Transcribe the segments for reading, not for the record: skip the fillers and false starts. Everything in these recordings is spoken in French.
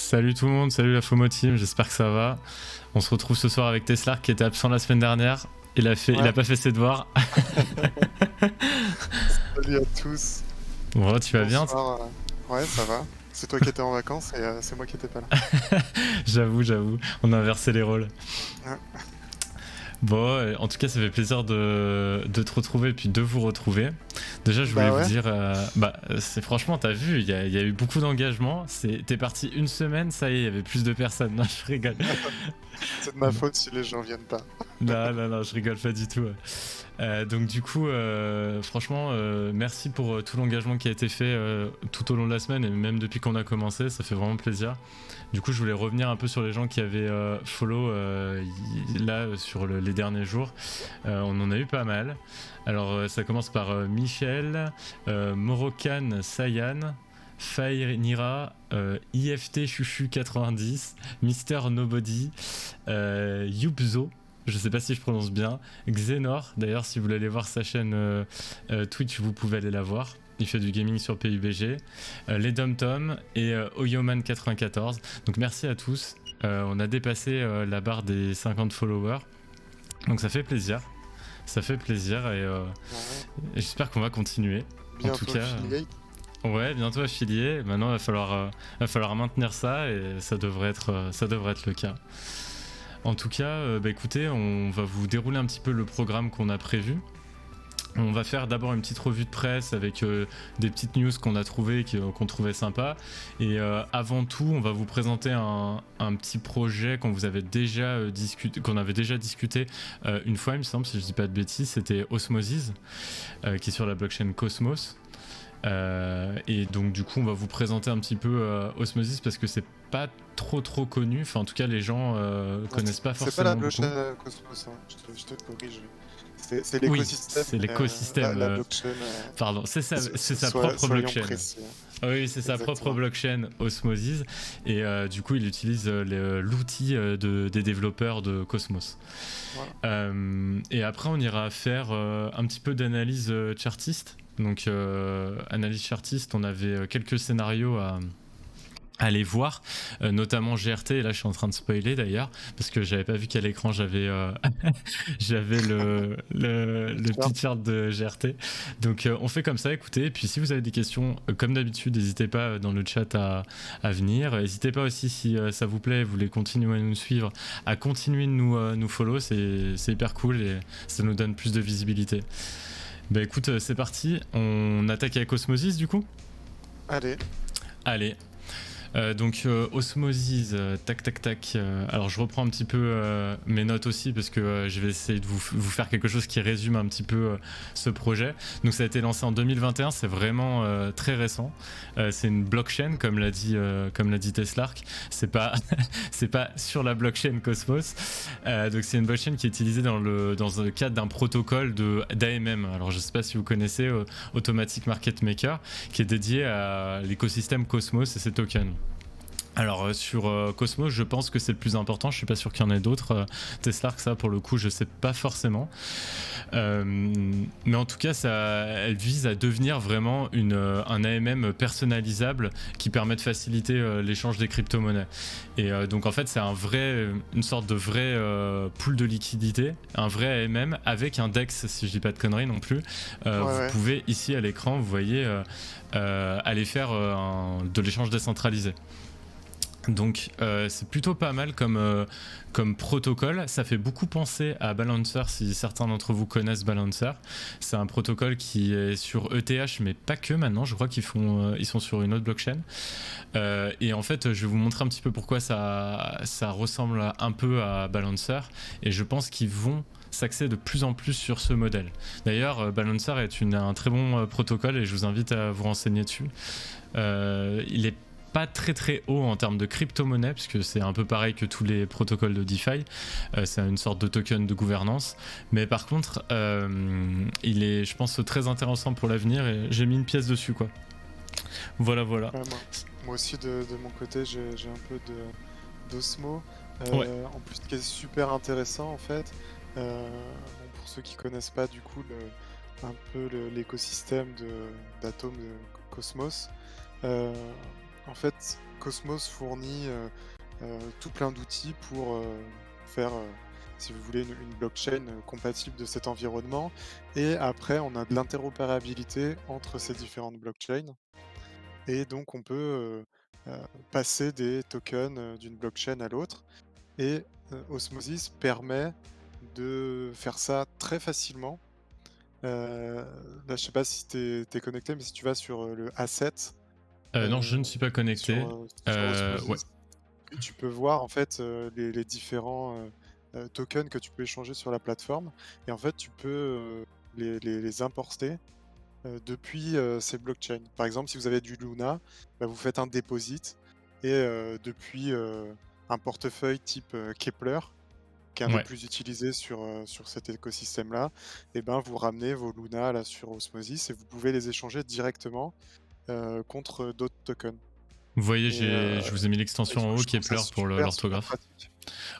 Salut tout le monde, salut la FOMO Team, j'espère que ça va. On se retrouve ce soir avec Teslark qui était absent la semaine dernière. Il a pas fait ses devoirs. Salut à tous. Bon, tu vas bien? Bonsoir. Ouais, ça va. C'est toi qui étais en vacances et c'est moi qui étais pas là. J'avoue, on a inversé les rôles. Ouais. Bon, en tout cas, ça fait plaisir de te retrouver et puis de vous retrouver. Déjà, je voulais vous dire, franchement, t'as vu, il y a eu beaucoup d'engagement. T'es parti une semaine, ça y est, il y avait plus de personnes. Non, je rigole. C'est de ma faute si les gens viennent pas. Non, je rigole pas du tout. Donc du coup, franchement, merci pour tout l'engagement qui a été fait tout au long de la semaine et même depuis qu'on a commencé, ça fait vraiment plaisir. Du coup, je voulais revenir un peu sur les gens qui avaient follow là sur les derniers jours. On en a eu pas mal. Alors, ça commence par Michel, Morokan Sayan, Fairnira, IFT Chuchu 90, Mister Nobody, Yupzo. Je sais pas si je prononce bien. Xenor, d'ailleurs, si vous voulez aller voir sa chaîne Twitch, vous pouvez aller la voir. Il fait du gaming sur PUBG. Les DomTom et Oyoman94. Donc merci à tous. On a dépassé la barre des 50 followers. Donc ça fait plaisir. Et j'espère qu'on va continuer. Bientôt en tout cas, affilié. Ouais, bientôt affilié. Maintenant, il va falloir maintenir ça et ça devrait être le cas. En tout cas, écoutez, on va vous dérouler un petit peu le programme qu'on a prévu. On va faire d'abord une petite revue de presse avec des petites news qu'on a trouvées, qu'on trouvait sympa. Et avant tout, on va vous présenter un petit projet qu'on avait déjà discuté une fois, il me semble, si je dis pas de bêtises. C'était Osmosis, qui est sur la blockchain Cosmos. Et donc du coup on va vous présenter un petit peu Osmosis parce que c'est pas trop connu, enfin en tout cas les gens connaissent pas forcément. C'est pas la beaucoup. blockchain Cosmos, hein. je te corrige. C'est l'écosystème. Oui, c'est l'écosystème. La blockchain. Pardon, c'est sa propre blockchain. Oui, c'est sa propre blockchain Osmosis et du coup il utilise l'outil des développeurs de Cosmos. Voilà. Et après on ira faire un petit peu d'analyse chartiste. Donc analyse chartiste, on avait quelques scénarios à aller voir, notamment GRT, et là je suis en train de spoiler d'ailleurs, parce que j'avais pas vu qu'à l'écran j'avais le petit chart de GRT. Donc on fait comme ça, écoutez, et puis si vous avez des questions, comme d'habitude, n'hésitez pas dans le chat à venir. N'hésitez pas aussi si ça vous plaît, vous voulez continuer à nous suivre, à continuer de nous follow, c'est hyper cool et ça nous donne plus de visibilité. Bah écoute, c'est parti, on attaque avec Osmosis du coup ? Allez. Donc Osmosis, tac. Alors je reprends un petit peu mes notes aussi parce que je vais essayer de vous faire quelque chose qui résume un petit peu ce projet. Donc ça a été lancé en 2021, c'est vraiment très récent. C'est une blockchain comme l'a dit Teslark. C'est pas sur la blockchain Cosmos. Donc c'est une blockchain qui est utilisée dans le cadre d'un protocole d'AMM. Alors je sais pas si vous connaissez Automatic Market Maker, qui est dédié à l'écosystème Cosmos et ses tokens. Alors sur Cosmos, je pense que c'est le plus important. Je suis pas sûr qu'il y en ait d'autres. Teslark, ça pour le coup, je sais pas forcément. Mais en tout cas, elle vise à devenir vraiment un AMM personnalisable qui permet de faciliter l'échange des crypto-monnaies. Et donc en fait, c'est une sorte de vrai pool de liquidité, un vrai AMM avec un DEX, si je dis pas de conneries non plus. Vous pouvez ici à l'écran, vous voyez, aller faire de l'échange décentralisé. Donc c'est plutôt pas mal comme protocole. Ça fait beaucoup penser à Balancer, si certains d'entre vous connaissent Balancer. C'est un protocole qui est sur ETH, mais pas que maintenant. Je crois qu'ils sont sur une autre blockchain. Et en fait, je vais vous montrer un petit peu pourquoi ça ressemble un peu à Balancer. Et je pense qu'ils vont s'axer de plus en plus sur ce modèle. D'ailleurs, Balancer est un très bon protocole et je vous invite à vous renseigner dessus. Il est pas très haut en termes de crypto-monnaie, puisque c'est un peu pareil que tous les protocoles de DeFi. C'est une sorte de token de gouvernance. Mais par contre, il est, je pense, très intéressant pour l'avenir et j'ai mis une pièce dessus, quoi. Voilà. Moi aussi, de mon côté, j'ai un peu d'Osmo. En plus, ce qui est super intéressant, en fait, pour ceux qui connaissent pas, du coup, un peu l'écosystème d'Atom de Cosmos, en fait, Cosmos fournit tout plein d'outils pour faire, si vous voulez, une blockchain compatible de cet environnement. Et après, on a de l'interopérabilité entre ces différentes blockchains. Et donc, on peut passer des tokens d'une blockchain à l'autre. Et Osmosis permet de faire ça très facilement. Là, je sais pas si tu es connecté, mais si tu vas sur le asset Non, je ne suis pas connecté. sur Ouais. Osmosis, tu peux voir en fait les différents tokens que tu peux échanger sur la plateforme. Et en fait, tu peux les importer depuis ces blockchains. Par exemple, si vous avez du Luna, bah, vous faites un deposit et depuis un portefeuille type Kepler, qui est un des Ouais. plus utilisés sur cet écosystème-là, et ben vous ramenez vos Luna là sur Osmosis et vous pouvez les échanger directement contre d'autres tokens. Vous voyez, Et, je vous ai mis et du l'extension coup, en haut, je trouve ça Kepler, pour super, super l'orthographe. pratique.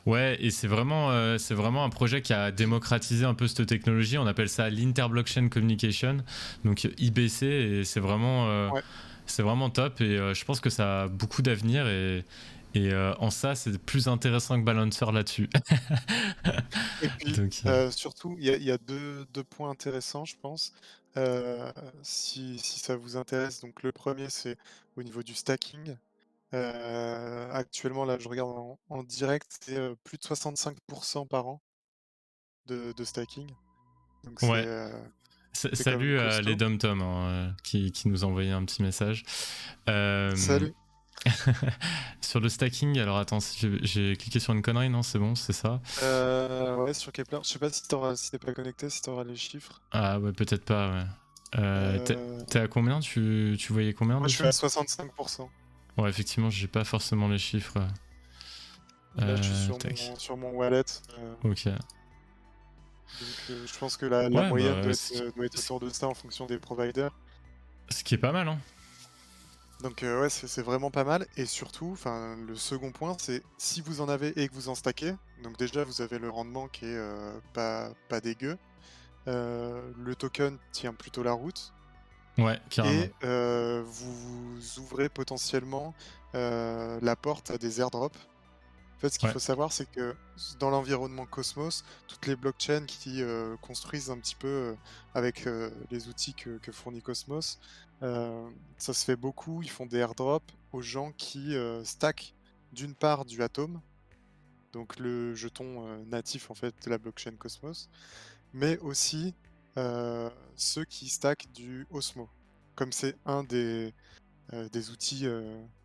Ouais, et c'est vraiment un projet qui a démocratisé un peu cette technologie. On appelle ça l'Interblockchain Communication, donc IBC, et Ouais. c'est vraiment top. Et je pense que ça a beaucoup d'avenir, et en ça, c'est plus intéressant que Balancer là-dessus. Et puis, Donc, surtout, il y a deux points intéressants, je pense, heu, si ça vous intéresse. Donc le premier, c'est au niveau du stacking. Actuellement, là, je regarde en direct, c'est plus de 65 par an de stacking. Donc ouais. c'est quand même Salut à les costaud. Dom-Tom, qui nous a envoyé un petit message. Euh, Salut! Sur le stacking, alors attends, si j'ai cliqué sur une connerie, non, c'est bon, c'est ça. Ouais, sur Kepler, je sais pas si tu pas connecté, si tu auras les chiffres. Ah ouais, peut-être pas, ouais. Heu, T'es à combien, tu voyais combien Moi, je suis dessus? à 65. Ouais, effectivement, j'ai pas forcément les chiffres. Là, je suis Tac. sur mon wallet, Ok. donc je pense que la Ouais, moyenne bah, doit être autour de ça en fonction des providers. ce qui est pas mal, hein. Donc ouais, c'est vraiment pas mal. Et surtout, enfin, le second point, c'est si vous en avez et que vous en stackez, donc déjà vous avez le rendement qui est pas dégueu. Le token tient plutôt la route Ouais, carrément. et vous ouvrez potentiellement la porte à des airdrops. En fait, ce qu'il Ouais. faut savoir, c'est que dans l'environnement Cosmos, toutes les blockchains qui construisent un petit peu avec les outils que fournit Cosmos, ça se fait beaucoup. Ils font des airdrops aux gens qui stackent d'une part du Atom, donc le jeton natif en fait de la blockchain Cosmos, mais aussi ceux qui stackent du Osmo. Comme c'est un des outils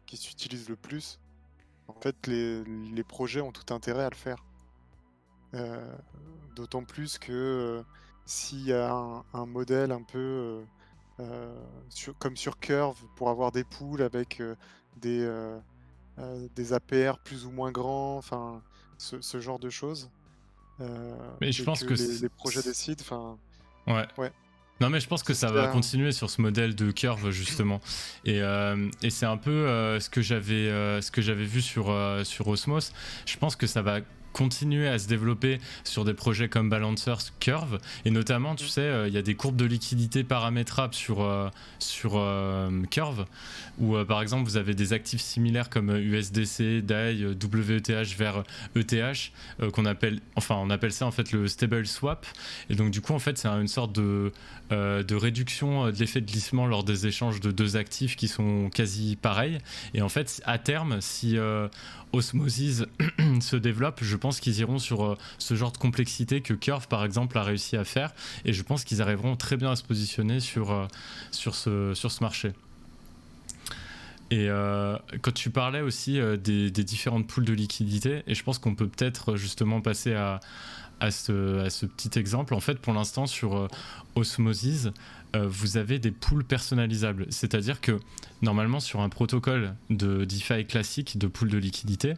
qui s'utilisent le plus, en fait, les projets ont tout intérêt à le faire. Heu, D'autant plus que s'il y a un modèle un peu comme sur Curve, pour avoir des pools avec des APR plus ou moins grands, enfin, ce genre de choses, Mais je et pense que que les projets décident, enfin, ouais. ouais, Non, mais je pense que c'est ce ça qu'il y va a. continuer sur ce modèle de curve, justement. Et c'est un peu ce que j'avais vu sur Osmos. Je pense que ça va continuer à se développer sur des projets comme Balancer Curve, et notamment, tu Mmh. sais, il y a des courbes de liquidité paramétrables sur Curve, où par exemple vous avez des actifs similaires comme USDC, DAI, WETH vers ETH, on appelle ça en fait le stable swap. Et donc du coup en fait c'est une sorte de réduction de l'effet de glissement lors des échanges de deux actifs qui sont quasi pareils. Et en fait, à terme, si Osmosis se développe, je pense qu'ils iront sur ce genre de complexité que Curve, par exemple, a réussi à faire. Et je pense qu'ils arriveront très bien à se positionner sur ce marché. Et quand tu parlais aussi des différentes poules de liquidité, et je pense qu'on peut peut-être justement passer à ce petit exemple. En fait, pour l'instant, sur Osmosis, vous avez des pools personnalisables. C'est-à-dire que normalement, sur un protocole de DeFi classique de pool de liquidité,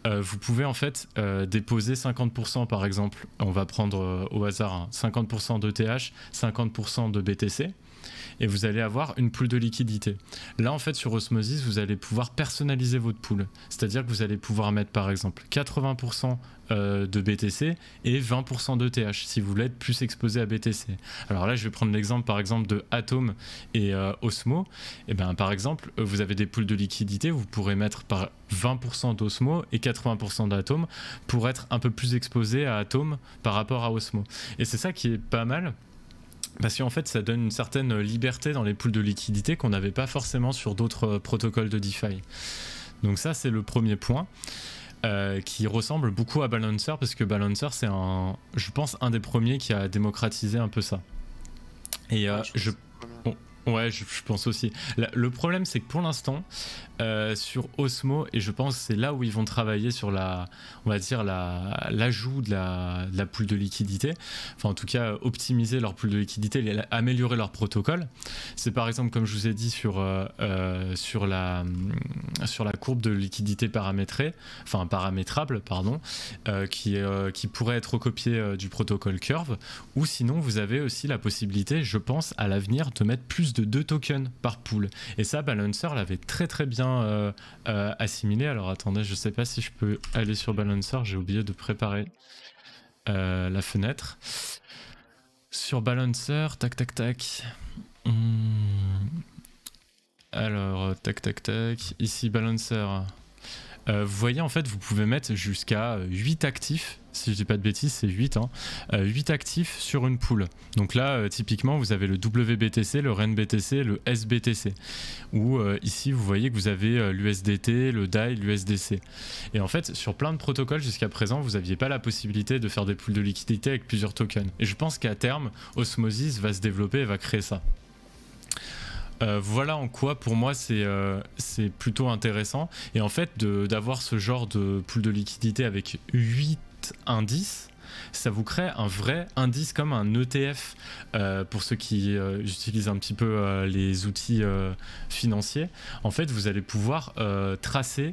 vous pouvez en fait déposer 50%, par exemple, on va prendre au hasard 50% d'ETH, 50% de BTC. et vous allez avoir une pool de liquidité. Là en fait sur Osmosis vous allez pouvoir personnaliser votre pool, c'est-à-dire que vous allez pouvoir mettre par exemple 80% de BTC et 20% de TH si vous voulez être plus exposé à BTC. Alors là je vais prendre l'exemple par exemple de Atom et Osmo. Et ben par exemple vous avez des pools de liquidité, vous pourrez mettre par 20% d'Osmo et 80% d'Atom pour être un peu plus exposé à Atom par rapport à Osmo. Et c'est ça qui est pas mal, parce qu'en fait ça donne une certaine liberté dans les pools de liquidité qu'on n'avait pas forcément sur d'autres protocoles de DeFi. Donc ça c'est le premier point. Qui ressemble beaucoup à Balancer, parce que Balancer c'est je pense un des premiers qui a démocratisé un peu ça. Et je pense aussi. Le problème c'est que pour l'instant sur Osmo, et je pense que c'est là où ils vont travailler sur l'ajout de la pool de liquidité, enfin en tout cas optimiser leur pool de liquidité et améliorer leur protocole. C'est par exemple comme je vous ai dit sur la courbe de liquidité paramétrable qui pourrait être recopiée du protocole Curve, ou sinon vous avez aussi la possibilité, je pense à l'avenir, de mettre plus de 2 tokens par pool, et ça Balancer l'avait très très bien assimilé. Alors attendez, je sais pas si je peux aller sur Balancer, j'ai oublié de préparer la fenêtre. Sur Balancer, tac. Alors, tac. Ici, Balancer. Vous voyez, en fait, vous pouvez mettre jusqu'à 8 actifs. Si je dis pas de bêtises, c'est 8. 8 actifs sur une pool. Donc là, typiquement, vous avez le WBTC, le RENBTC, le SBTC. Ou ici, vous voyez que vous avez l'USDT, le DAI, l'USDC. Et en fait, sur plein de protocoles, jusqu'à présent, vous n'aviez pas la possibilité de faire des pools de liquidité avec plusieurs tokens. Et je pense qu'à terme, Osmosis va se développer et va créer ça. Voilà en quoi pour moi c'est plutôt intéressant, et en fait d'avoir ce genre de pool de liquidité avec 8 indices, ça vous crée un vrai indice comme un ETF pour ceux qui utilisent un petit peu les outils financiers. En fait vous allez pouvoir tracer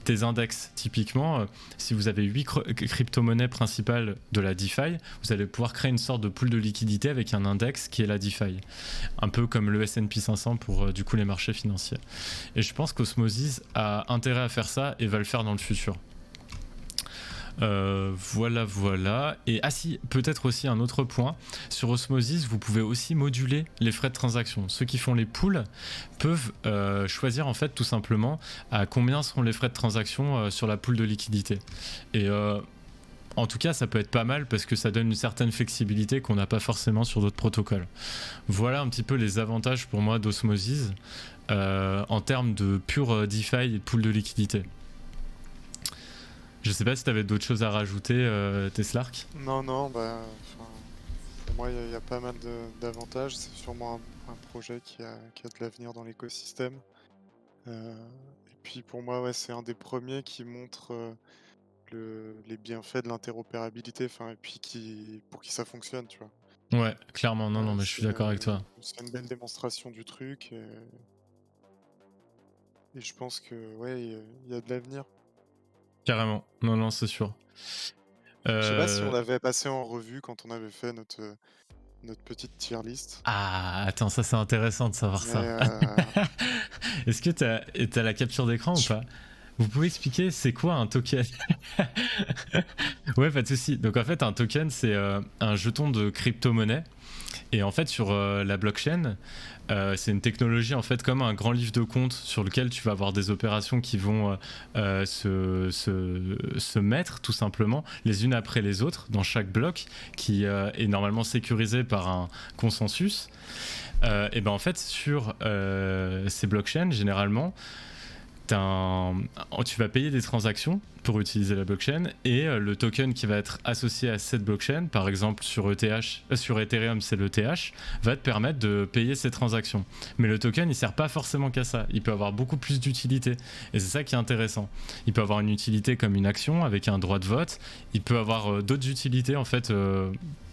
des index. Typiquement, si vous avez 8 crypto-monnaies principales de la DeFi, vous allez pouvoir créer une sorte de pool de liquidité avec un index qui est la DeFi. Un peu comme le S&P 500 pour du coup les marchés financiers. Et je pense qu'Osmosis a intérêt à faire ça et va le faire dans le futur. Voilà. Et peut-être aussi un autre point. Sur Osmosis, vous pouvez aussi moduler les frais de transaction. Ceux qui font les pools peuvent choisir en fait tout simplement à combien seront les frais de transaction sur la pool de liquidité. Et en tout cas, ça peut être pas mal parce que ça donne une certaine flexibilité qu'on n'a pas forcément sur d'autres protocoles. Voilà un petit peu les avantages pour moi d'Osmosis en termes de pure DeFi et de pool de liquidité. Je sais pas si tu avais d'autres choses à rajouter, Teslark. Non, pour moi il y a pas mal d'avantages. C'est sûrement un projet qui a de l'avenir dans l'écosystème. Et puis pour moi, ouais, c'est un des premiers qui montre les bienfaits de l'interopérabilité, et puis pour qui ça fonctionne, tu vois. Ouais, clairement, non, mais je suis d'accord avec toi. C'est une belle démonstration du truc, et je pense que ouais, il y a de l'avenir. Carrément, non, c'est sûr. Je sais pas si on l'avait passé en revue quand on avait fait notre petite tier list. Ah, attends, ça c'est intéressant de savoir ça. Est-ce que t'as la capture d'écran ou pas ? Vous pouvez expliquer c'est quoi un token ? Ouais, pas de souci. Donc en fait, un token c'est un jeton de crypto-monnaie. Et en fait, sur la blockchain, c'est une technologie en fait comme un grand livre de compte sur lequel tu vas avoir des opérations qui vont se mettre tout simplement les unes après les autres dans chaque bloc qui est normalement sécurisé par un consensus. Et ben en fait, sur ces blockchains, généralement, tu vas payer des transactions pour utiliser la blockchain, et le token qui va être associé à cette blockchain, par exemple sur Ethereum c'est l'ETH, va te permettre de payer ces transactions. Mais le token il sert pas forcément qu'à ça, il peut avoir beaucoup plus d'utilité, et c'est ça qui est intéressant. Il peut avoir une utilité comme une action avec un droit de vote, il peut avoir d'autres utilités en fait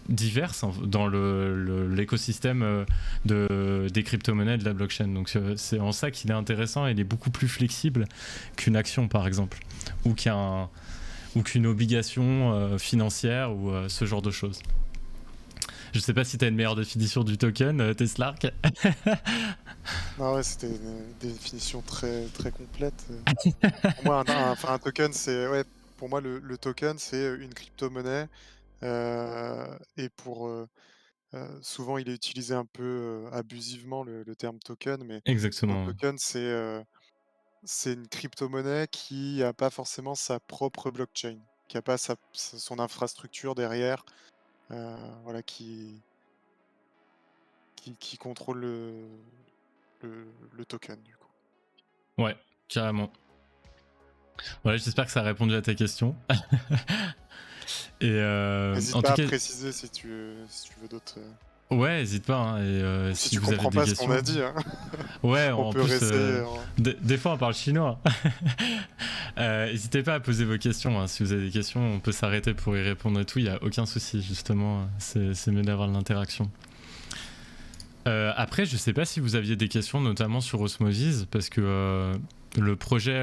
diverses dans l'écosystème des crypto-monnaies de la blockchain. Donc c'est en ça qu'il est intéressant, et il est beaucoup plus flexible qu'une action par exemple, ou qu'une obligation financière ou ce genre de choses. Je sais pas si tu as une meilleure définition du token, Teslark. Non, ouais, c'était une définition très, très complète. Pour moi, un token, c'est ouais, pour moi, le token, c'est une crypto-monnaie. Et souvent, il est utilisé un peu abusivement, le terme token, mais un Exactement. token, c'est une crypto-monnaie qui n'a pas forcément sa propre blockchain, qui n'a pas son infrastructure derrière, voilà, qui contrôle le token, du coup. Ouais, carrément. Voilà, j'espère que ça a répondu à ta question. Et N'hésite en tout pas à cas, préciser si tu veux d'autres. ouais, n'hésite pas. Hein, et Ou si si tu vous avez comprends des pas ce qu'on a questions, dit, hein. ouais, On en peut plus, réessayer. des fois on parle chinois. N'hésitez pas à poser vos questions. Hein. Si vous avez des questions, on peut s'arrêter pour y répondre et tout. Il n'y a aucun souci, justement. C'est mieux d'avoir de l'interaction. Après, je sais pas si vous aviez des questions, notamment sur Osmosis, parce que le projet,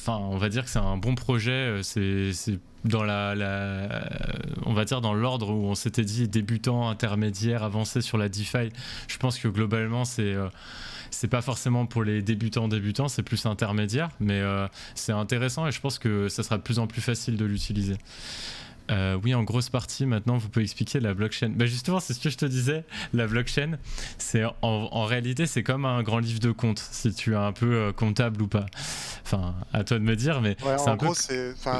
on va dire que c'est un bon projet. C'est dans on va dire dans l'ordre où on s'était dit débutant, intermédiaire, avancé sur la DeFi. Je pense que globalement, c'est pas forcément pour les débutants, c'est plus intermédiaire, mais c'est intéressant et je pense que ça sera de plus en plus facile de l'utiliser. Oui, en grosse partie, maintenant, vous pouvez expliquer la blockchain. Bah justement, c'est ce que je te disais. La blockchain, en réalité, c'est comme un grand livre de comptes, si tu es un peu comptable ou pas. Enfin, à toi de me dire, mais Ouais, c'est en un peu... gros,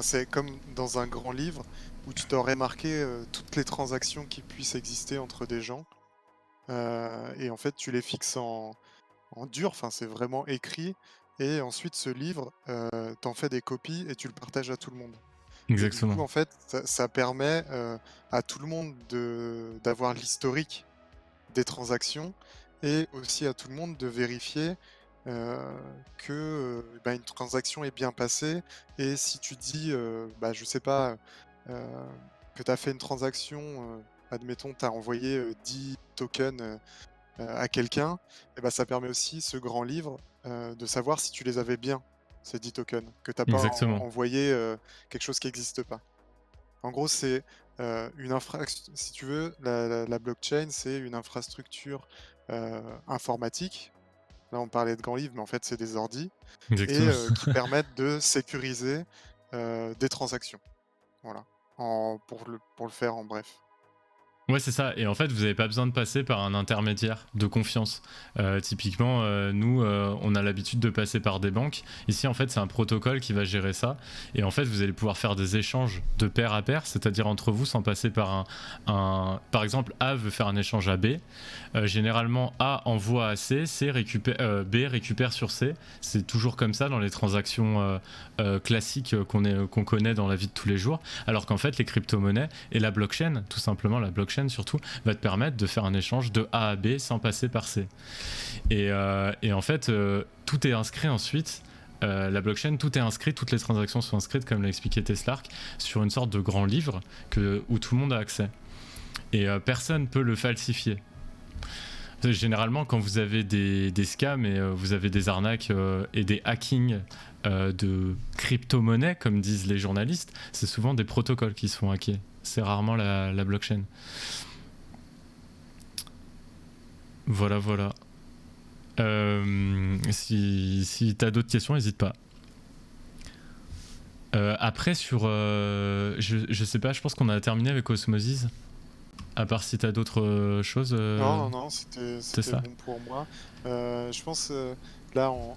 c'est comme dans un grand livre où tu dois remarquer toutes les transactions qui puissent exister entre des gens. Et en fait, tu les fixes en dur, enfin, c'est vraiment écrit. Et ensuite, ce livre, t'en fais des copies et tu le partages à tout le monde. Et du coup, Exactement. en fait, ça permet à tout le monde d'avoir l'historique des transactions et aussi à tout le monde de vérifier que une transaction est bien passée. Et si tu dis, je sais pas, que tu as fait une transaction, admettons, tu as envoyé 10 tokens à quelqu'un, et ça permet aussi, ce grand livre, de savoir si tu les avais bien, ces 10 tokens, que tu n'as pas Exactement. envoyé quelque chose qui n'existe pas. En gros, c'est une infrastructure, si tu veux, la blockchain, c'est une infrastructure informatique. Là, on parlait de grands livres, mais en fait, c'est des ordis, et Exactement. qui permettent de sécuriser des transactions. Voilà, pour le faire en bref. Ouais, c'est ça. Et en fait, vous n'avez pas besoin de passer par un intermédiaire de confiance. Typiquement, nous, on a l'habitude de passer par des banques. Ici, en fait, c'est un protocole qui va gérer ça. Et en fait, vous allez pouvoir faire des échanges de pair à pair, c'est-à-dire entre vous, sans passer par Par exemple, A veut faire un échange à B. Généralement, A envoie à C, B récupère sur C. C'est toujours comme ça dans les transactions classiques qu'on connaît dans la vie de tous les jours. Alors qu'en fait, les crypto-monnaies et la blockchain, tout simplement, la blockchain surtout, va te permettre de faire un échange de A à B sans passer par C. Et en fait, tout est inscrit ensuite. La blockchain, tout est inscrit, toutes les transactions sont inscrites, comme l'a expliqué Teslark, sur une sorte de grand livre où tout le monde a accès. Et personne ne peut le falsifier. Généralement, quand vous avez des scams et vous avez des arnaques et des hackings de crypto-monnaies, comme disent les journalistes, c'est souvent des protocoles qui se font hacker. C'est rarement la blockchain. Voilà. Si t'as d'autres questions, n'hésite pas. Après, je sais pas, je pense qu'on a terminé avec Osmosis. À part si t'as d'autres choses. Non, c'était ça. bon pour moi. Je pense, là, en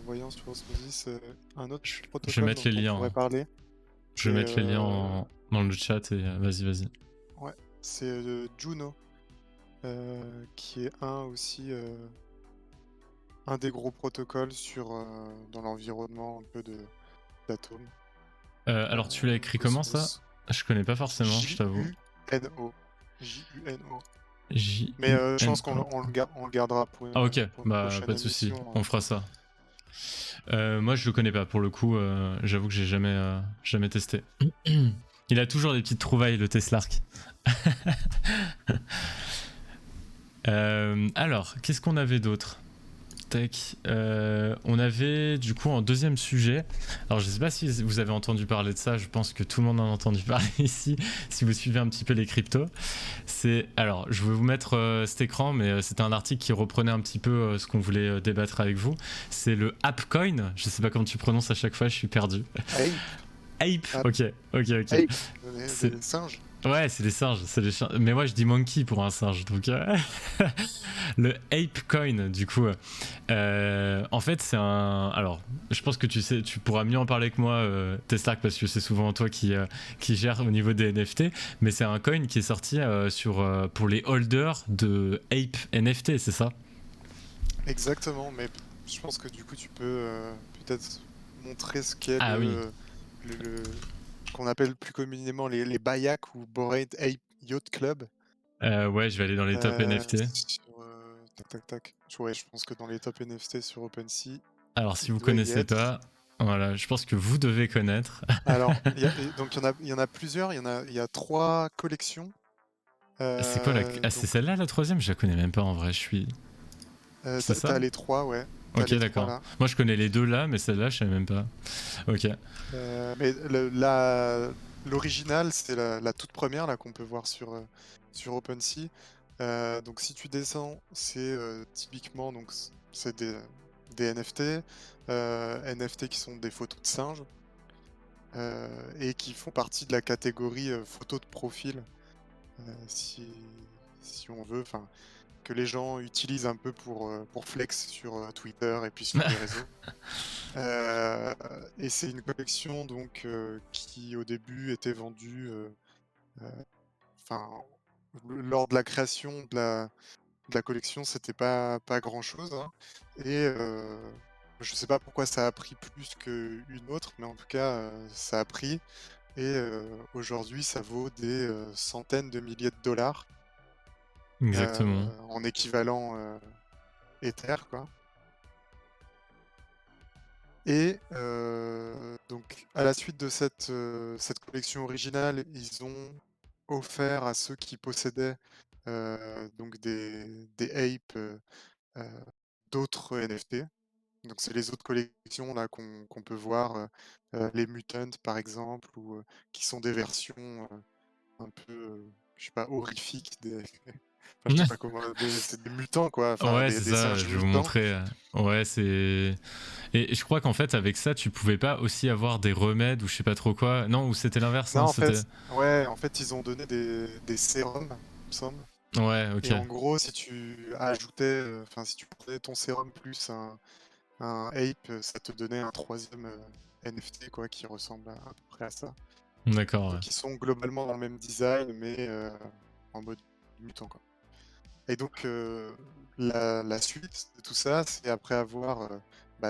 voyant sur Osmosis, un autre Je vais protocole mettre dont les on liens. pourrait parler, Je vais c'est mettre les liens dans le chat et vas-y. ouais, c'est Juno, qui est aussi un des gros protocoles dans l'environnement un peu d'Atom. alors tu l'as écrit comment ça? Cosmos. Je connais pas forcément, je t'avoue. Juno. Juno. Mais J-U-N-O. je pense qu'on le gardera pour Ah ok, une prochaine pas de souci, émission. on fera ça. Moi je le connais pas pour le coup, j'avoue que j'ai jamais testé. Il a toujours des petites trouvailles le Teslark. Alors, qu'est-ce qu'on avait d'autre? Tac. On avait du coup un deuxième sujet. Alors je sais pas si vous avez entendu parler de ça, je pense que tout le monde en a entendu parler ici, si vous suivez un petit peu les cryptos. Alors je vais vous mettre cet écran, mais c'était un article qui reprenait un petit peu ce qu'on voulait débattre avec vous. C'est le ApeCoin, je sais pas comment tu prononces à chaque fois, je suis perdu. Ape, ok. Ape, C'est des singes. Ouais, c'est des singes, mais moi je dis monkey pour un singe, donc le ApeCoin du coup. En fait, c'est un. Alors, je pense que tu pourras mieux en parler que moi, Teslark, parce que c'est souvent toi qui gère au niveau des NFT. Mais c'est un coin qui est sorti pour les holders de Ape NFT, c'est ça? Exactement, mais je pense que du coup tu peux peut-être montrer ce qu'est Ah oui. le qu'on appelle plus communément les BAYAC ou Bored Ape Yacht Club. Ouais, je vais aller dans les top NFT. Sur, tac. Ouais, je pense que dans les top NFT sur OpenSea, Alors, si il vous doit y connaissez être. pas, voilà, je pense que vous devez connaître. Alors, donc il y en a plusieurs, il y a 3 collections. C'est quoi c'est Donc, celle-là la troisième? Je la connais même pas en vrai, C'est ça? t'as les 3, ouais. T'as Ok, les 3 d'accord. là. Moi je connais les deux là, mais celle-là je savais même pas. Ok. Mais l'original, c'est la toute première là qu'on peut voir sur OpenSea. Donc si tu descends, c'est typiquement donc c'est des NFT, NFT qui sont des photos de singes et qui font partie de la catégorie photos de profil, si on veut, enfin que les gens utilisent un peu pour flex sur Twitter et puis sur les réseaux. Et c'est une collection donc qui au début était vendue, enfin lors de la création de la collection, c'était pas grand-chose, hein. Et je sais pas pourquoi ça a pris plus qu'une autre, mais en tout cas, ça a pris et aujourd'hui ça vaut des centaines de milliers de dollars Exactement. en équivalent Ether, quoi. Et donc à la suite de cette collection originale, ils ont offert à ceux qui possédaient donc des apes heu, d'autres NFT. Donc c'est les autres collections là qu'on peut voir, les Mutant par exemple ou qui sont des versions, un peu, je sais pas, horrifiques des enfin je sais pas comment c'est des mutants quoi, enfin Ouais, c'est des ça, singes je vais vous mutants. montrer. Ouais, c'est. Et je crois qu'en fait, avec ça, tu pouvais pas aussi avoir des remèdes ou je sais pas trop quoi. Non, ou c'était l'inverse, Non non, en c'était. fait ouais, en fait ils ont donné des sérums, il me semble. Ouais, ok. Et en gros, si tu ajoutais, enfin, si tu prenais ton sérum plus un ape, ça te donnait un troisième NFT quoi, qui ressemble à peu près à ça. D'accord, ouais. Donc ils sont globalement dans le même design, mais en mode mutant quoi. Et donc la suite de tout ça, c'est après avoir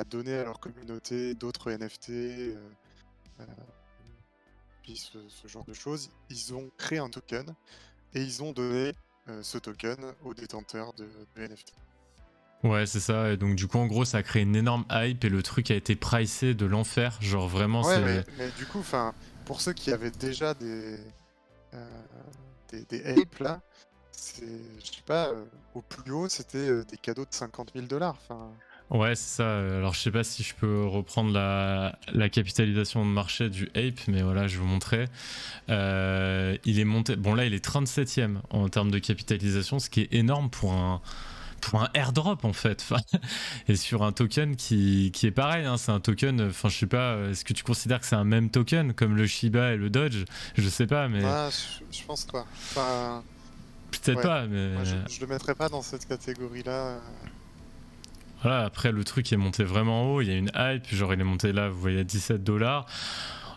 donné à leur communauté d'autres NFT, euh, puis ce genre de choses, ils ont créé un token et ils ont donné ce token aux détenteurs de NFT. Ouais, c'est ça. Et donc, du coup, en gros, ça a créé une énorme hype et le truc a été pricé de l'enfer. Genre, vraiment, Ouais, c'est. mais du coup, enfin, pour ceux qui avaient déjà euh, des apes là, c'est, je sais pas, au plus haut, c'était des cadeaux de 50 000 dollars. Enfin, Ouais, c'est ça. Alors, je sais pas si je peux reprendre la capitalisation de marché du Ape, mais voilà, je vais vous montrer. Il est monté. Bon, là, il est 37e en termes de capitalisation, ce qui est énorme pour un airdrop en fait. Et sur un token qui est pareil, hein, c'est un token. Enfin, je sais pas, est-ce que tu considères que c'est un même token comme le Shiba et le Dodge? Je sais pas, mais ah, je pense pas. Enfin, peut-être ouais, pas, mais. moi je le mettrais pas dans cette catégorie-là. Voilà, après le truc est monté vraiment haut, il y a une hype, genre il est monté là, vous voyez, à 17 $.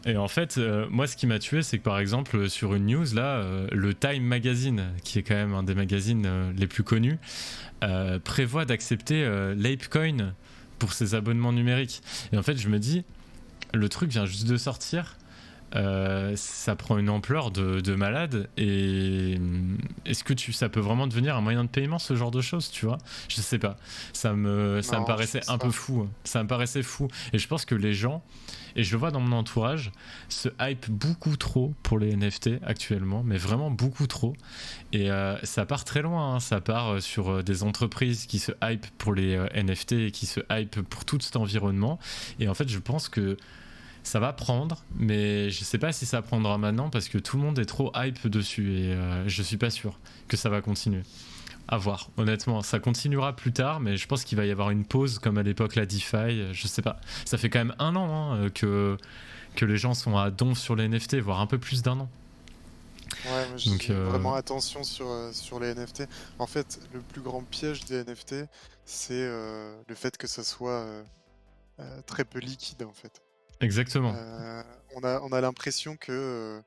Et en fait, moi ce qui m'a tué, c'est que par exemple sur une news là, le Time Magazine, qui est quand même un des magazines les plus connus, prévoit d'accepter l'Apecoin pour ses abonnements numériques. Et en fait, je me dis, le truc vient juste de sortir. ça prend une ampleur de malade. Et est-ce que ça peut vraiment devenir un moyen de paiement, ce genre de choses, tu vois? Je sais pas. Ça me Non, je paraissait pense un peu pas. fou. Ça me paraissait fou. Et je pense que les gens, et je le vois dans mon entourage, se hype beaucoup trop pour les NFT actuellement, mais vraiment beaucoup trop. Et ça part très loin, hein. Ça part sur des entreprises qui se hype pour les NFT et qui se hype pour tout cet environnement. Et en fait, je pense que ça va prendre, mais je sais pas si ça prendra maintenant parce que tout le monde est trop hype dessus et je suis pas sûr que ça va continuer. À voir, honnêtement, ça continuera plus tard, mais je pense qu'il va y avoir une pause comme à l'époque la DeFi. Je sais pas, ça fait quand même un an, hein, que les gens sont à donf sur les NFT, voire un peu plus d'un an. Ouais, moi Donc, j'ai vraiment attention sur les NFT. En fait, le plus grand piège des NFT, c'est le fait que ça soit très peu liquide en fait. exactement. On a l'impression que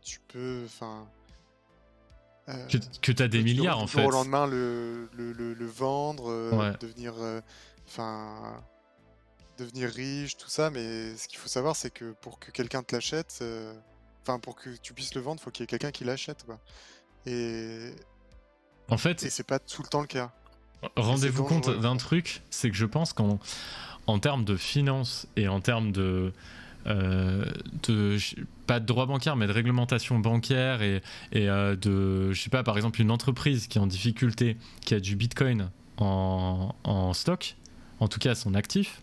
tu peux, enfin, Que t'as des milliards en du jour au fait. lendemain le vendre, Ouais. enfin, devenir riche, tout ça. Mais ce qu'il faut savoir, c'est que pour que quelqu'un te l'achète, enfin pour que tu puisses le vendre, faut qu'il y ait quelqu'un qui l'achète, quoi. Et, En et fait, c'est pas tout le temps le cas. Et c'est rendez-vous compte dangereux en d'un fait. truc, c'est que je pense qu'en termes de finance et en termes euh, de pas de droit bancaire mais de réglementation bancaire et de je sais pas par exemple une entreprise qui est en difficulté qui a du bitcoin en stock, en tout cas son actif,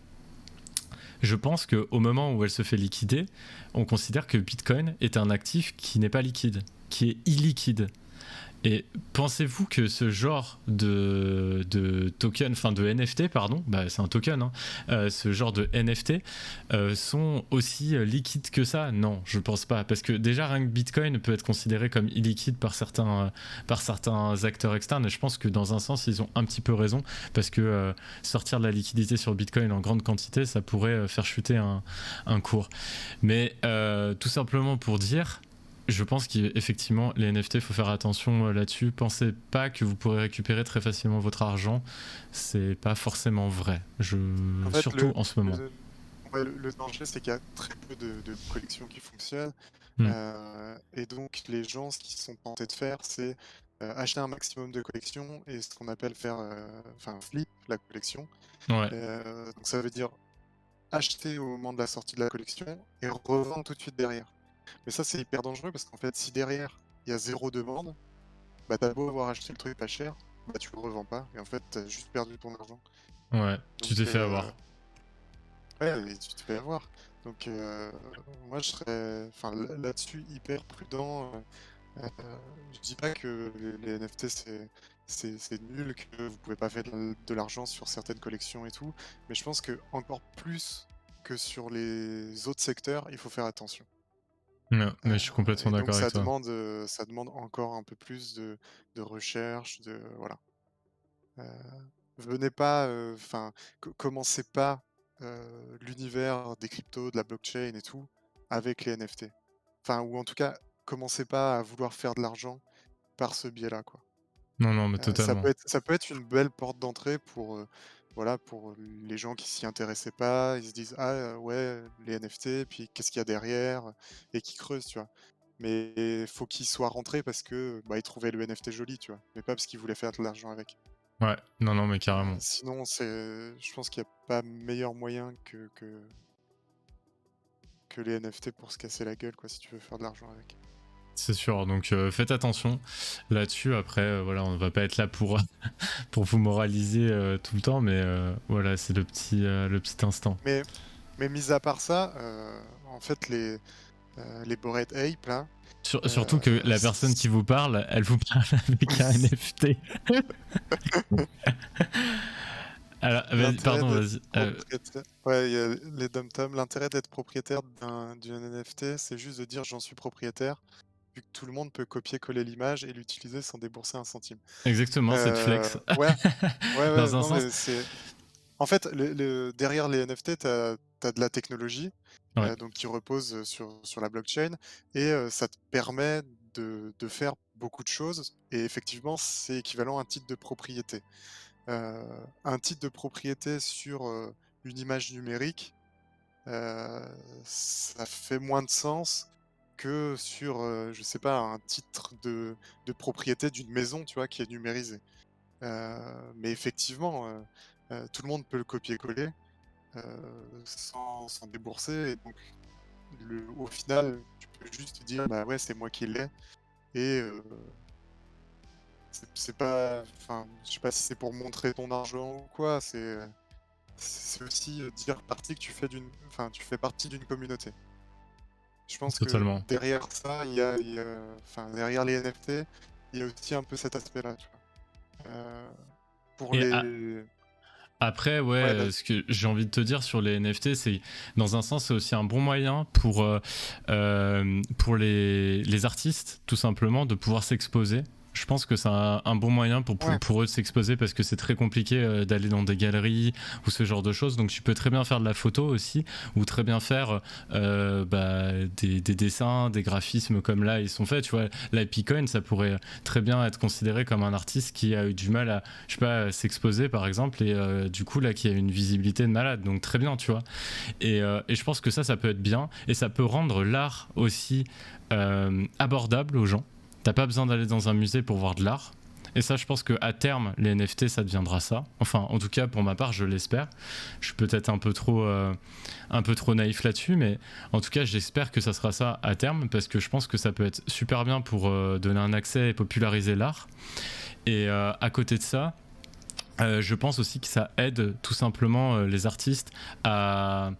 je pense qu'au moment où elle se fait liquider, on considère que bitcoin est un actif qui n'est pas liquide, qui est illiquide. Et pensez-vous que ce genre de token, enfin de NFT, pardon, bah c'est un token, hein, ce genre de NFT sont aussi liquides que ça? Non, je pense pas. Parce que déjà, rien que Bitcoin peut être considéré comme illiquide par certains acteurs externes. Et je pense que dans un sens, ils ont un petit peu raison. Parce que sortir de la liquidité sur Bitcoin en grande quantité, ça pourrait faire chuter un cours. Mais tout simplement pour dire, je pense qu'effectivement, les NFT, il faut faire attention là-dessus. Pensez pas que vous pourrez récupérer très facilement votre argent. C'est pas forcément vrai. En fait, Surtout en ce moment. le danger, c'est qu'il y a très peu de collections qui fonctionnent. Hmm. Et donc, les gens, ce qu'ils sont tentés de faire, c'est acheter un maximum de collections et ce qu'on appelle faire, enfin, flip la collection. Ouais. Donc, ça veut dire acheter au moment de la sortie de la collection et revendre tout de suite derrière. Mais ça, c'est hyper dangereux parce qu'en fait, si derrière, il y a zéro demande, bah, t'as beau avoir acheté le truc pas cher, bah, tu le revends pas et en fait, t'as juste perdu ton argent. Ouais. Tu Donc, t'es fait avoir. ouais, et tu te fais avoir. Donc, moi, je serais, enfin, là-dessus, hyper prudent. Je dis pas que les NFT, c'est nul, que vous pouvez pas faire de l'argent sur certaines collections et tout, mais je pense que encore plus que sur les autres secteurs, il faut faire attention. Non, mais je suis complètement Et donc, d'accord avec toi. ça demande encore un peu plus de recherche, voilà. Euh, Venez pas, enfin, commencez pas l'univers des cryptos, de la blockchain et tout avec les NFT. Enfin, ou en tout cas, commencez pas à vouloir faire de l'argent par ce biais-là, quoi. Non, non, mais Ça totalement. peut être une belle porte d'entrée pour, voilà, pour les gens qui s'y intéressaient pas. Ils se disent: «Ah, ouais, les NFT, puis qu'est-ce qu'il y a derrière?» Et qui creusent, tu vois? Mais faut qu'ils soient rentrés parce que, bah, ils trouvaient le NFT joli, tu vois? Mais pas parce qu'ils voulaient faire de l'argent avec. Ouais. Non, non, mais carrément. Sinon, je pense qu'il y a pas meilleur moyen que les NFT pour se casser la gueule, quoi, si tu veux faire de l'argent avec. C'est sûr, donc faites attention là-dessus. Après, voilà, on va pas être là pour, pour vous moraliser tout le temps, mais voilà, c'est le petit instant. Mais mis à part ça, en fait, les Bored Ape, là, Surtout que la personne qui vous parle, elle vous parle avec un NFT. Alors, vas-y, l'intérêt pardon, d'être vas-y. propriétaire. Ouais, il y a les dom l'intérêt d'être propriétaire d'une NFT, c'est juste de dire j'en suis propriétaire, vu que tout le monde peut copier-coller l'image et l'utiliser sans débourser un centime. Exactement, cette flex. Ouais, ouais, Dans un non, sens. mais en fait, derrière les NFT, tu as de la technologie, Ouais. donc qui repose sur la blockchain, et ça te permet de faire beaucoup de choses. Et effectivement, c'est équivalent à un titre de propriété. Un titre de propriété sur une image numérique, heu, ça fait moins de sens que sur, je sais pas, un titre de propriété d'une maison, tu vois, qui est numérisé. Mais effectivement, tout le monde peut le copier-coller, sans débourser et donc au final, tu peux juste dire: «Bah, ouais, c'est moi qui l'ai» et c'est pas enfin, je sais pas si c'est pour montrer ton argent ou quoi, c'est aussi, dire partie que tu fais partie d'une communauté. Je pense que Totalement. derrière ça, enfin, derrière les NFT, il y a aussi un peu cet aspect-là, tu vois? Pour Et les après, ouais, ouais, vas-y. ce que j'ai envie de te dire sur les NFT, c'est dans un sens, c'est aussi un bon moyen pour les artistes, tout simplement, de pouvoir s'exposer. Je pense que c'est un bon moyen Ouais, pour eux de s'exposer parce que c'est très compliqué d'aller dans des galeries ou ce genre de choses. Donc tu peux très bien faire de la photo aussi ou très bien faire des dessins, des graphismes comme là ils sont faits. Tu vois, l'Epicoin, ça pourrait très bien être considéré comme un artiste qui a eu du mal à je sais pas, s'exposer par exemple, et du coup là qui a une visibilité de malade, donc très bien, tu vois. Et je pense que ça peut être bien, et ça peut rendre l'art aussi abordable aux gens. T'as pas besoin d'aller dans un musée pour voir de l'art. Et ça, je pense qu'à terme, les NFT, ça deviendra ça. Enfin, en tout cas, pour ma part, je l'espère. Je suis peut-être un peu trop naïf là-dessus, mais en tout cas, j'espère que ça sera ça à terme, parce que je pense que ça peut être super bien pour donner un accès et populariser l'art. Et à côté de ça, je pense aussi que ça aide tout simplement les artistes à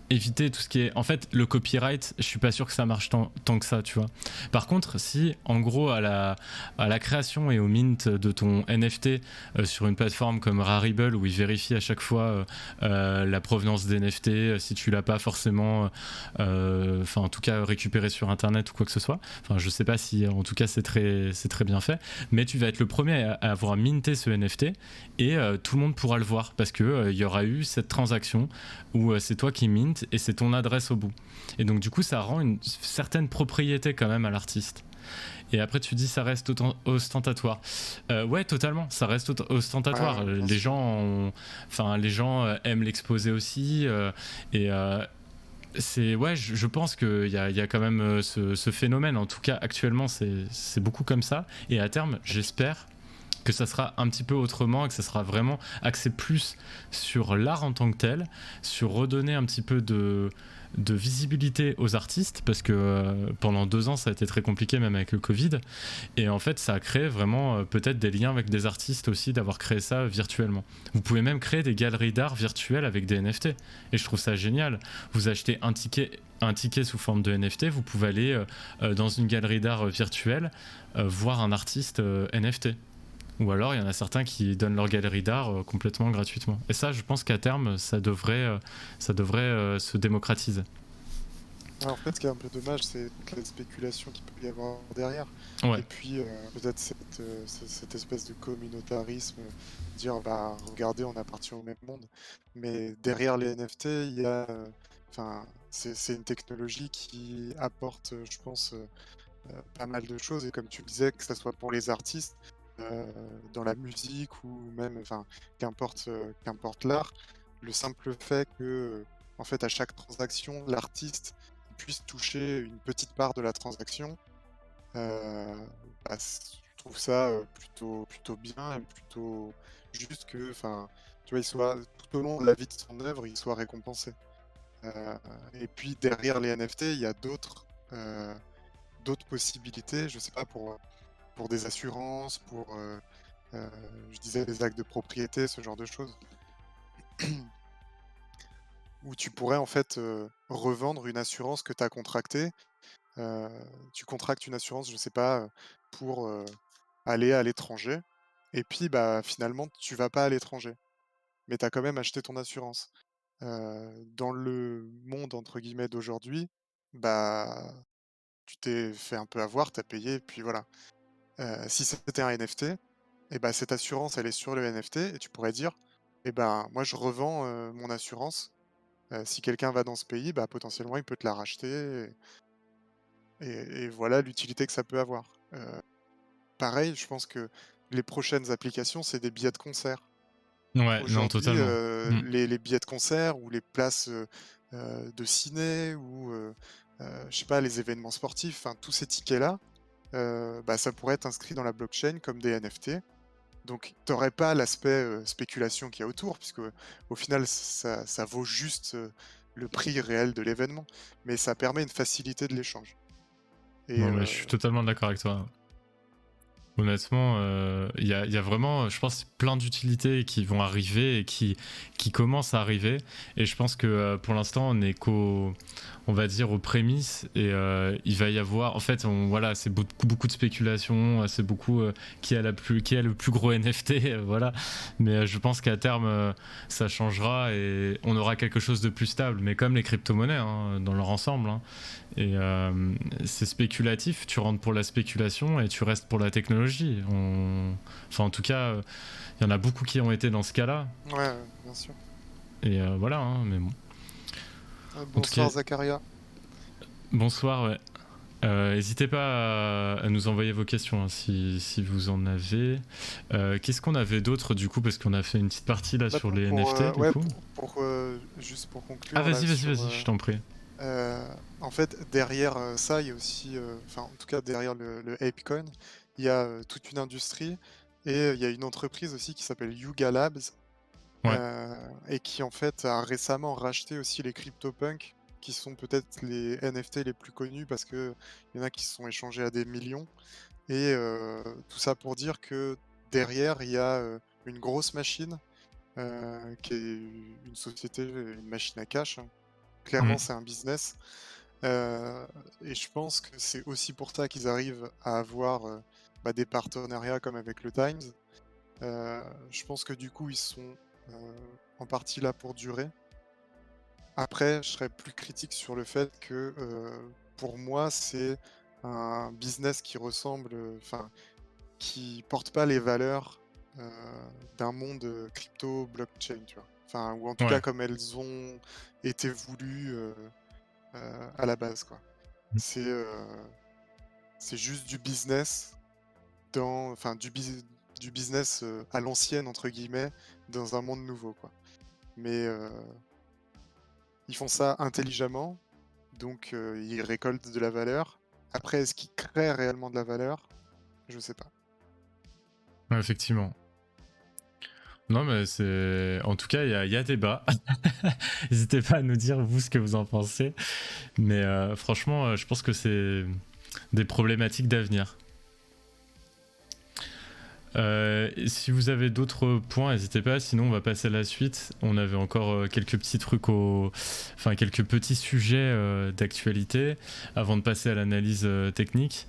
éviter tout ce qui est en fait le copyright. Je suis pas sûr que ça marche tant que ça, tu vois. Par contre, si en gros à la création et au mint de ton NFT sur une plateforme comme Rarible, où il vérifie à chaque fois la provenance des NFT, si tu l'as pas forcément enfin en tout cas récupéré sur internet ou quoi que ce soit, enfin je sais pas si en tout cas c'est très bien fait, mais tu vas être le premier à avoir minté ce NFT, et tout le monde pourra le voir parce que il y aura eu cette transaction où c'est toi qui mint et c'est ton adresse au bout. Et donc du coup ça rend une certaine propriété quand même à l'artiste. Et après tu dis ça reste ostentatoire. Ouais, totalement, ça reste ostentatoire. ouais, bien Les sûr. gens enfin les gens aiment l'exposer aussi, et c'est ouais, je pense qu'il y a quand même ce phénomène. En tout cas actuellement c'est beaucoup comme ça, et à terme j'espère que ça sera un petit peu autrement et que ça sera vraiment axé plus sur l'art en tant que tel, sur redonner un petit peu de visibilité aux artistes, parce que pendant 2 ans ça a été très compliqué même avec le Covid, et en fait ça a créé vraiment peut-être des liens avec des artistes aussi, d'avoir créé ça virtuellement. Vous pouvez même créer des galeries d'art virtuelles avec des NFT, et je trouve ça génial. Vous achetez un ticket sous forme de NFT, vous pouvez aller dans une galerie d'art virtuelle voir un artiste NFT. Ou alors, il y en a certains qui donnent leur galerie d'art complètement gratuitement. Et ça, je pense qu'à terme, ça devrait se démocratiser. Ouais, en fait, ce qui est un peu dommage, c'est toute la spéculation qu'il peut y avoir derrière Ouais, et puis, peut-être cette espèce de communautarisme, dire: «Bah, regardez, on appartient au même monde». Mais derrière les NFT, il y a, enfin, c'est une technologie qui apporte, je pense, pas mal de choses et comme tu le disais, que ça soit pour les artistes, heu, dans la musique ou même enfin, qu'importe l'art, le simple fait que, en fait, à chaque transaction, l'artiste puisse toucher une petite part de la transaction, bah, je trouve ça, plutôt bien et plutôt juste que, enfin, tu vois, il soit tout au long de la vie de son œuvre, il soit récompensé. Et puis derrière les NFT, il y a d'autres possibilités, je sais pas, pour des assurances, heu, je disais des actes de propriété, ce genre de choses. Où tu pourrais en fait, revendre une assurance que tu as contractée. Heu, Tu contractes une assurance, je sais pas, pour, aller à l'étranger et puis, bah, finalement tu vas pas à l'étranger, mais tu as quand même acheté ton assurance. Dans le monde entre guillemets d'aujourd'hui, bah, tu t'es fait un peu avoir, tu as payé et puis voilà. Si c'était un NFT et bah, cette assurance, elle est sur le NFT et tu pourrais dire: «Et ben, moi je revends, mon assurance, si quelqu'un va dans ce pays, bah, potentiellement il peut te la racheter et voilà l'utilité que ça peut avoir». Pareil, je pense que les prochaines applications, c'est des billets de concert. ouais, non, Aujourd'hui, totalement. Mm. les billets de concert ou les places, de ciné ou je sais pas, les événements sportifs, enfin tous ces tickets-là, bah, ça pourrait être inscrit dans la blockchain comme des NFT. Donc tu aurais pas l'aspect, spéculation qu'il y a autour puisque au final ça vaut juste, le prix réel de l'événement, mais ça permet une facilité de l'échange et Non, mais je suis totalement d'accord avec toi. Honnêtement, il y a vraiment, je pense, plein d'utilités qui vont arriver et qui commencent à arriver. Et je pense que pour l'instant, on est on va dire, aux prémices. Et il va y avoir, en fait, voilà, c'est beaucoup de spéculation. C'est beaucoup qui a le plus gros NFT, voilà. Mais je pense qu'à terme, ça changera et on aura quelque chose de plus stable. Mais comme les crypto-monnaies, hein, dans leur ensemble, hein. Et c'est spéculatif, tu rentres pour la spéculation et tu restes pour la technologie. Enfin, en tout cas, il y en a beaucoup qui ont été dans ce cas-là. ouais, bien sûr. Et voilà, hein, mais bon. En tout Bonsoir cas, Zacharia. bonsoir, ouais. N'hésitez pas à nous envoyer vos questions hein, si vous en avez. Qu'est-ce qu'on avait d'autre du coup? Parce qu'on a fait une petite partie là sur Maintenant les pour, NFT du ouais, coup. juste pour Ah, conclure là vas-y, vas-y, sur, vas-y, je t'en prie. en fait derrière, ça, il y a aussi, enfin en tout cas derrière le ApeCoin, il y a, toute une industrie et il y a une entreprise aussi qui s'appelle Yuga Labs, Ouais. heu et qui en fait a récemment racheté aussi les CryptoPunks, qui sont peut-être les NFT les plus connus parce qu'il y en a qui se sont échangés à des millions et tout ça pour dire que derrière il y a, une grosse machine, qui est une société, une machine à cash, hein. Clairement, Mm. c'est un business, heu et je pense que c'est aussi pour ça qu'ils arrivent à avoir, bah, des partenariats comme avec le Times. Je pense que du coup, ils sont, en partie là pour durer. Après, je serais plus critique sur le fait que, pour moi, c'est un business qui ressemble, enfin, qui porte pas les valeurs, heu, d'un monde, crypto blockchain, tu vois? Enfin, ou en tout cas Ouais. comme elles ont été voulues, à la base, quoi. C'est, heu, c'est juste du business enfin du business, «à l'ancienne» entre guillemets, dans un monde nouveau, quoi. Mais, ils font ça intelligemment, donc ils récoltent de la valeur. Après, est-ce qu'ils créent réellement de la valeur? Je sais pas. Ouais, effectivement. Non, mais c'est. En tout cas, il y a débat. N'hésitez pas à nous dire, vous, ce que vous en pensez. Mais franchement, je pense que c'est des problématiques d'avenir. Si vous avez d'autres points, n'hésitez pas. Sinon, on va passer à la suite. On avait encore quelques petits trucs enfin quelques petits sujets d'actualité avant de passer à l'analyse technique.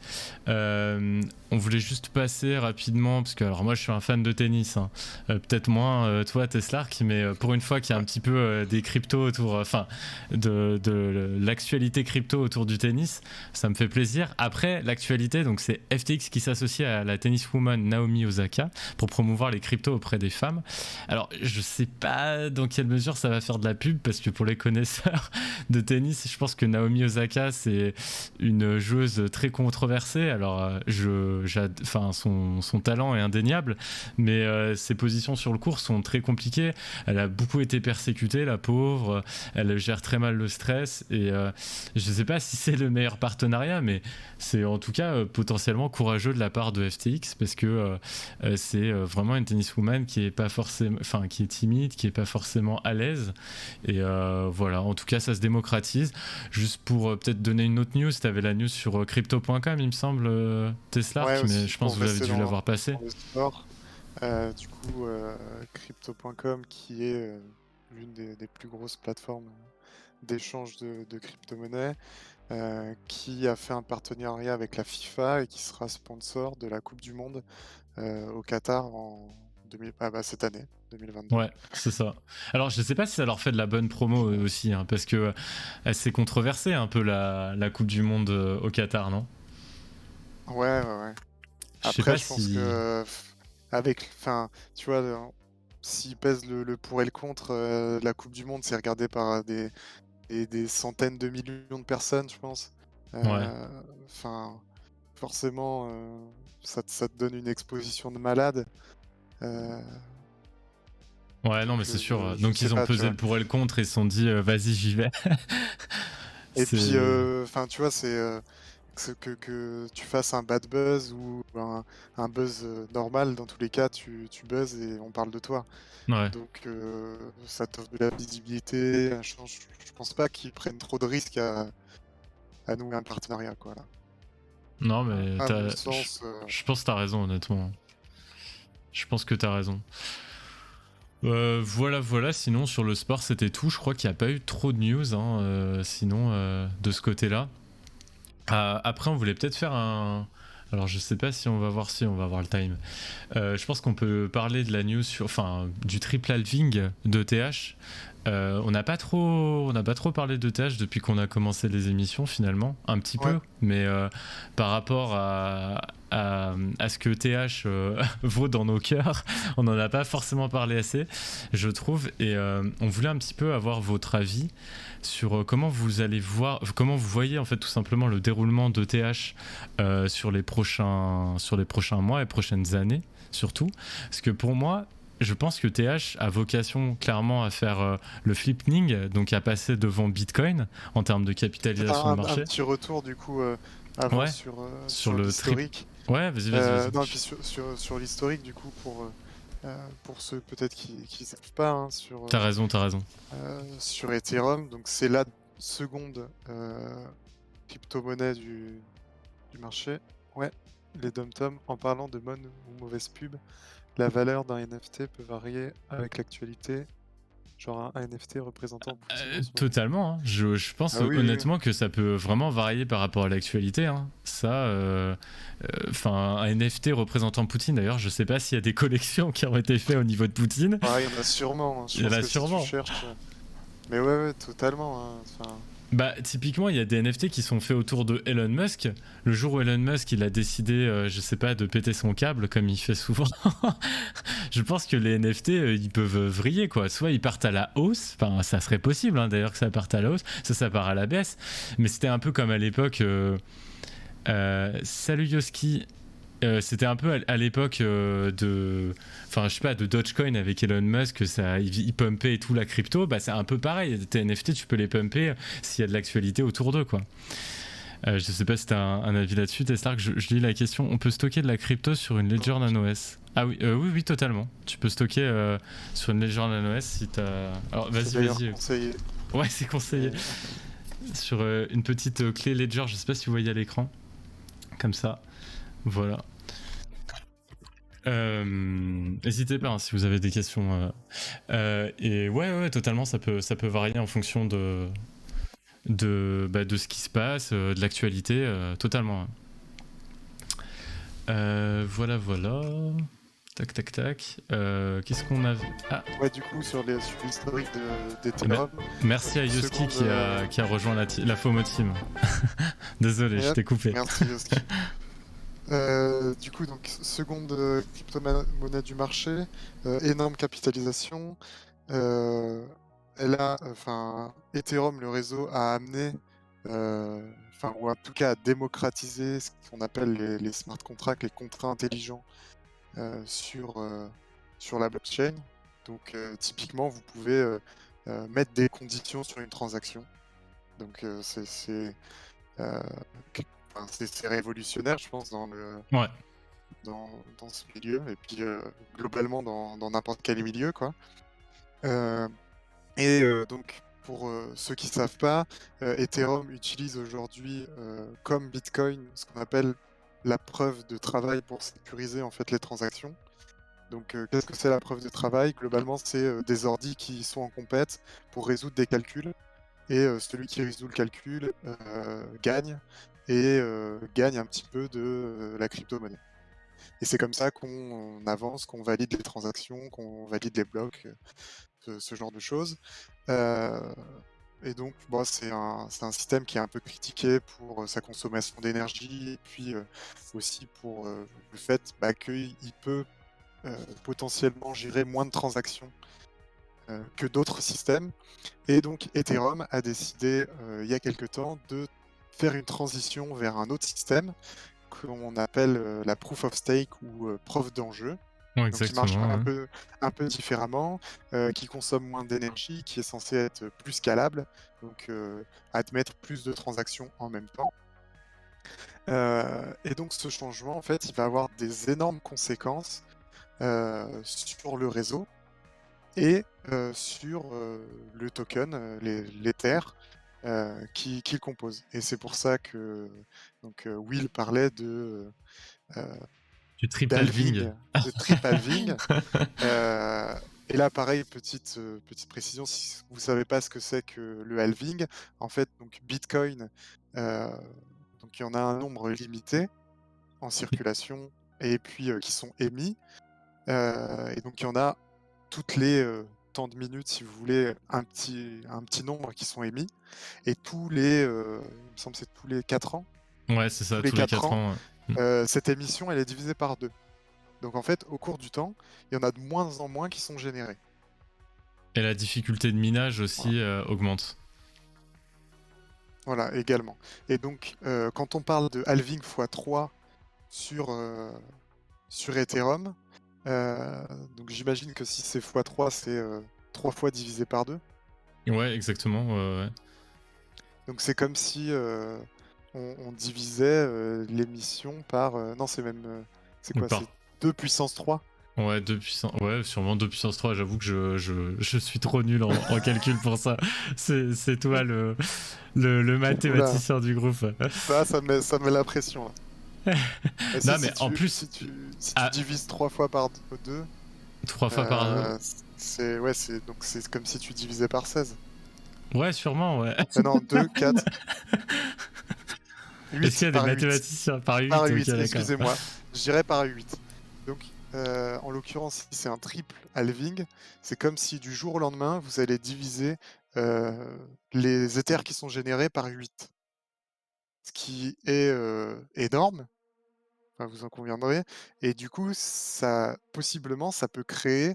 On voulait juste passer rapidement parce que alors moi je suis un fan de tennis, hein. Peut-être moins toi Teslark, mais pour une fois qu'il y a un Ouais. petit peu des cryptos autour, enfin de l'actualité crypto autour du tennis, ça me fait plaisir. Après l'actualité, donc c'est FTX qui s'associe à la tenniswoman Naomi Osaka pour promouvoir les cryptos auprès des femmes. Alors je sais pas dans quelle mesure ça va faire de la pub parce que pour les connaisseurs de tennis, je pense que Naomi Osaka c'est une joueuse très controversée. Alors enfin son talent est indéniable, mais ses positions sur le court sont très compliquées. Elle a beaucoup été persécutée, la pauvre. Elle gère très mal le stress et je sais pas si c'est le meilleur partenariat, mais c'est en tout cas potentiellement courageux de la part de FTX parce que c'est vraiment une tenniswoman qui est pas forcément, enfin qui est timide, qui est pas forcément à l'aise et voilà. En tout cas, ça se démocratise. Juste pour peut-être donner une autre news, tu avais la news sur crypto.com, il me semble, Ouais, Teslark, mais aussi je pense pour que vous avez rester dû l'avoir passé. dans le sport, du coup, Crypto.com qui est, l'une des plus grosses plateformes d'échange de crypto-monnaies, qui a fait un partenariat avec la FIFA et qui sera sponsor de la coupe du monde, au Qatar cette année, 2022. Ouais, c'est ça. Alors, je sais pas si ça leur fait de la bonne promo aussi, hein, parce que c'est controversé un peu la Coupe du Monde au Qatar, non? Ouais, ouais, ouais. Je sais Après, pas je pense si. que enfin, tu vois, s'ils pèsent le pour et le contre, la coupe du monde, c'est regardé par des centaines de millions de personnes, je pense. Ouais. Enfin, forcément, ça te donne une exposition de malade. Heu, Ouais, non, mais Donc c'est sûr. je Donc sais ils ont pas, tu pesé vois. le pour et le contre et se sont dit, vas-y, j'y vais. Et puis, C'est. enfin, tu vois, que tu fasses un bad buzz ou un buzz normal, dans tous les cas, tu buzzes et on parle de toi. Ouais. Donc, ça t'offre de la visibilité. Je pense pas qu'ils prennent trop de risques à nouer un partenariat, quoi, là. Non, mais À mon sens, je pense que t'as raison, honnêtement. Je pense que t'as raison. Voilà. Sinon, sur le sport, c'était tout. Je crois qu'il n'y a pas eu trop de news, hein, sinon, de ce côté-là. Après, on voulait peut-être faire un. Alors, je sais pas si on va voir si on va voir le time. Je pense qu'on peut parler de la news enfin, du triple halving de TH. On n'a pas trop parlé de TH depuis qu'on a commencé les émissions finalement, un petit ouais. peu, mais par rapport à ce que TH vaut dans nos cœurs, on n'en a pas forcément parlé assez, je trouve, et on voulait un petit peu avoir votre avis sur comment vous allez voir, comment vous voyez en fait tout simplement le déroulement de TH sur les prochains mois et prochaines années surtout, parce que pour moi je pense que TH a vocation clairement à faire le flipping, donc à passer devant Bitcoin en termes de Peut-être capitalisation de un marché. petit retour, du coup, avant Ouais, sur sur le triple. l'historique. Ouais, vas-y. Non, et puis sur l'historique, du coup, pour ceux peut-être qui savent pas, hein, T'as raison. sur Ethereum, donc c'est la seconde crypto-monnaie du marché. Ouais, les dom-toms. En parlant de bonne ou mauvaise pub, la valeur d'un NFT peut varier avec l'actualité. Genre un NFT représentant Poutine en ce moment. Totalement. Hein. Je pense Ah oui, oui, oui. honnêtement que ça peut vraiment varier par rapport à l'actualité. Hein. Ça, enfin, un NFT représentant Poutine. D'ailleurs, je sais pas s'il y a des collections qui ont été faites au niveau de Poutine. Ah, il y en a sûrement, hein. Je Il y en pense a que si tu sûrement. cherches. Mais ouais, totalement, hein. Enfin, Bah, typiquement, il y a des NFT qui sont faits autour de Elon Musk. Le jour où Elon Musk il a décidé, je sais pas, de péter son câble comme il fait souvent, je pense que les NFT ils peuvent vriller quoi. Soit ils partent à la hausse, enfin ça serait possible hein, d'ailleurs que ça parte à la hausse, ça part à la baisse. Mais c'était un peu comme à l'époque. Salut Yoski. C'était un peu à l'époque enfin je sais pas, de Dogecoin avec Elon Musk, il pumpait et tout la crypto, bah c'est un peu pareil, tes NFT tu peux les pumper s'il y a de l'actualité autour d'eux quoi. Je sais pas si t'as un avis là-dessus, Teslark, je lis la question, on peut stocker de la crypto sur une Ledger Nano S? Ah oui, oui totalement, tu peux stocker sur une Ledger Nano S si t'as... Alors vas-y. conseillé. Ouais c'est conseillé. Sur une petite clé Ledger, je sais pas si vous voyez à l'écran, comme ça. Voilà. N'hésitez pas hein, si vous avez des questions. Et ouais, totalement, ça peut varier en fonction de ce qui se passe, de l'actualité, totalement. Voilà. Tac. Qu'est-ce qu'on a... Ah. Ouais, du coup, sur l'historique d'Ethereum. Merci à Yoski qui a rejoint la FOMO Team. Désolé, je t'ai coupé. Merci Yoski. Du coup, donc, seconde crypto-monnaie du marché, énorme capitalisation. Ethereum, le réseau, a amené, ou en tout cas a démocratisé ce qu'on appelle les smart contracts, les contrats intelligents sur la blockchain. Donc, typiquement, vous pouvez mettre des conditions sur une transaction. Donc, c'est révolutionnaire, je pense, dans ce milieu, et puis globalement dans n'importe quel milieu, quoi. Donc, pour ceux qui ne savent pas, Ethereum utilise aujourd'hui, comme Bitcoin, ce qu'on appelle la preuve de travail pour sécuriser en fait les transactions. Donc, qu'est-ce que c'est la preuve de travail? Globalement, c'est des ordis qui sont en compète pour résoudre des calculs. Et celui qui résout le calcul gagne, et gagne un petit peu de la crypto-monnaie. Et c'est comme ça qu'on avance, qu'on valide les transactions, qu'on valide les blocs, ce genre de choses. Et donc, c'est un système qui est un peu critiqué pour sa consommation d'énergie, et puis aussi pour le fait qu'il peut potentiellement gérer moins de transactions que d'autres systèmes. Et donc Ethereum a décidé il y a quelque temps de faire une transition vers un autre système qu'on appelle la proof of stake ou preuve d'enjeu. Ouais, Donc qui marche exactement. un peu différemment, qui consomme moins d'énergie, qui est censé être plus scalable, donc admettre plus de transactions en même temps. Et donc ce changement, en fait, il va avoir des énormes conséquences sur le réseau et sur le token, l'Ether, qui le compose. Et c'est pour ça que donc, Will parlait Du triple halving. d'halving, de triple halving. Et là, pareil, petite précision, si vous savez pas ce que c'est que le halving, en fait, donc Bitcoin, euh, donc il y en a un nombre limité en circulation et puis qui sont émis. Et donc il y en a toutes les tant de minutes, si vous voulez, un petit nombre qui sont émis. Et tous les, il me semble que c'est tous les 4 ans, Ouais, c'est tous ça, les tous les 4 4 ans, ans. cette émission, elle est divisée par 2. Donc en fait, au cours du temps, il y en a de moins en moins qui sont générés. Et la difficulté de minage Voilà, aussi augmente. voilà, également. Et donc, quand on parle de halving x3 sur, sur Ethereum, donc j'imagine que si c'est x3, c'est 3 fois divisé par 2. Ouais, exactement. Ouais. Donc c'est comme si on divisait l'émission par... non, c'est même... c'est Ou quoi? par. C'est 2 puissance 3? Ouais, ouais, sûrement 2 puissance 3. J'avoue que je suis trop nul en calcul pour ça. C'est toi le Oula, mathématicien du groupe. ça met la pression là. Mais Non, si, mais en plus, si tu à divises 3 fois par 2, 3 fois par 2. c'est ouais, donc c'est comme si tu divisais par 16. Ouais, sûrement, ouais. Non, 2, 4, Est-ce qu'il y 8 a des par 8. mathématiciens par Par 8? Ok, 8, d'accord. excusez-moi. Je dirais par 8. Donc, en l'occurrence, si c'est un triple halving, c'est comme si du jour au lendemain, vous allez diviser les éthers qui sont générés par 8. Ce qui est énorme, enfin, vous en conviendrez. Et du coup, ça, possiblement, ça peut créer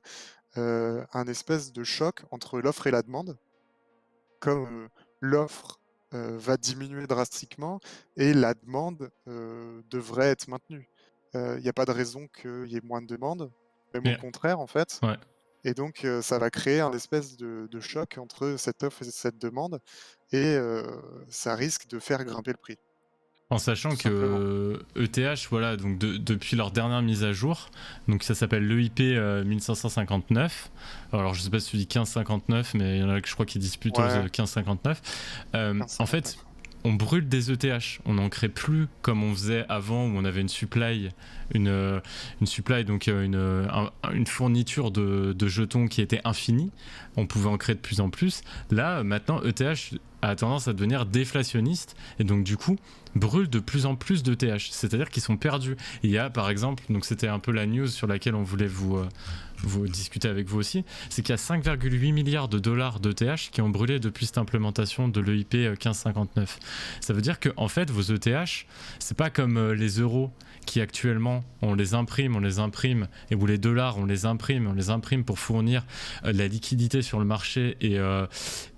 un espèce de choc entre l'offre et la demande, comme l'offre va diminuer drastiquement et la demande devrait être maintenue. Il n'y a pas de raison qu'il y ait moins de demande, même au Mais, contraire en fait. ouais. Et donc ça va créer un espèce de choc entre cette offre et cette demande et ça risque de faire grimper le prix, En sachant tout simplement. que ETH, voilà, donc depuis leur dernière mise à jour, donc ça s'appelle l'EIP 1559. Alors je sais pas si tu dis 1559, mais il y en a que je crois qui disent plutôt Ouais, 1559. En fait, 15,59. on brûle des ETH, on n'en crée plus comme on faisait avant où on avait une supply, donc une fourniture de jetons qui était infinie. On pouvait en créer de plus en plus. Là, maintenant, ETH a tendance à devenir déflationniste et donc du coup brûle de plus en plus d'ETH, c'est-à-dire qu'ils sont perdus. Il y a par exemple, donc c'était un peu la news sur laquelle on voulait vous discuter avec vous aussi, c'est qu'il y a 5,8 milliards de dollars d'ETH qui ont brûlé depuis cette implémentation de l'EIP 1559. Ça veut dire que en fait vos ETH, c'est pas comme les euros qui actuellement on les imprime et où les dollars on les imprime pour fournir de la liquidité sur le marché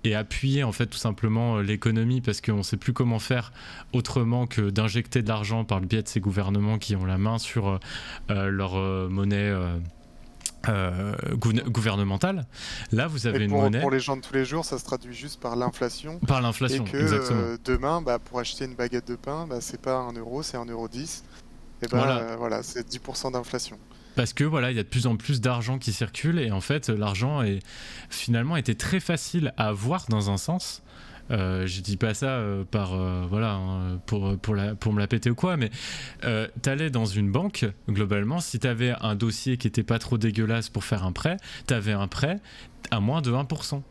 et appuyer en fait tout simplement l'économie parce qu'on ne sait plus comment faire autrement que d'injecter de l'argent par le biais de ces gouvernements qui ont la main sur leur monnaie gouvernementale. Là vous Et avez une monnaie pour les gens de tous les jours, ça se traduit juste par l'inflation par et l'inflation, que exactement. demain, bah, pour acheter une baguette de pain, bah, c'est pas 1 euro, c'est 1,10 €. Et ben Voilà. voilà, c'est 10% d'inflation. Parce que voilà, il y a de plus en plus d'argent qui circule et en fait, l'argent est finalement été très facile à avoir dans un sens. Je dis pas ça voilà pour me la péter ou quoi, mais t'allais dans une banque globalement, si t'avais un dossier qui était pas trop dégueulasse pour faire un prêt, t'avais un prêt à moins de 1%,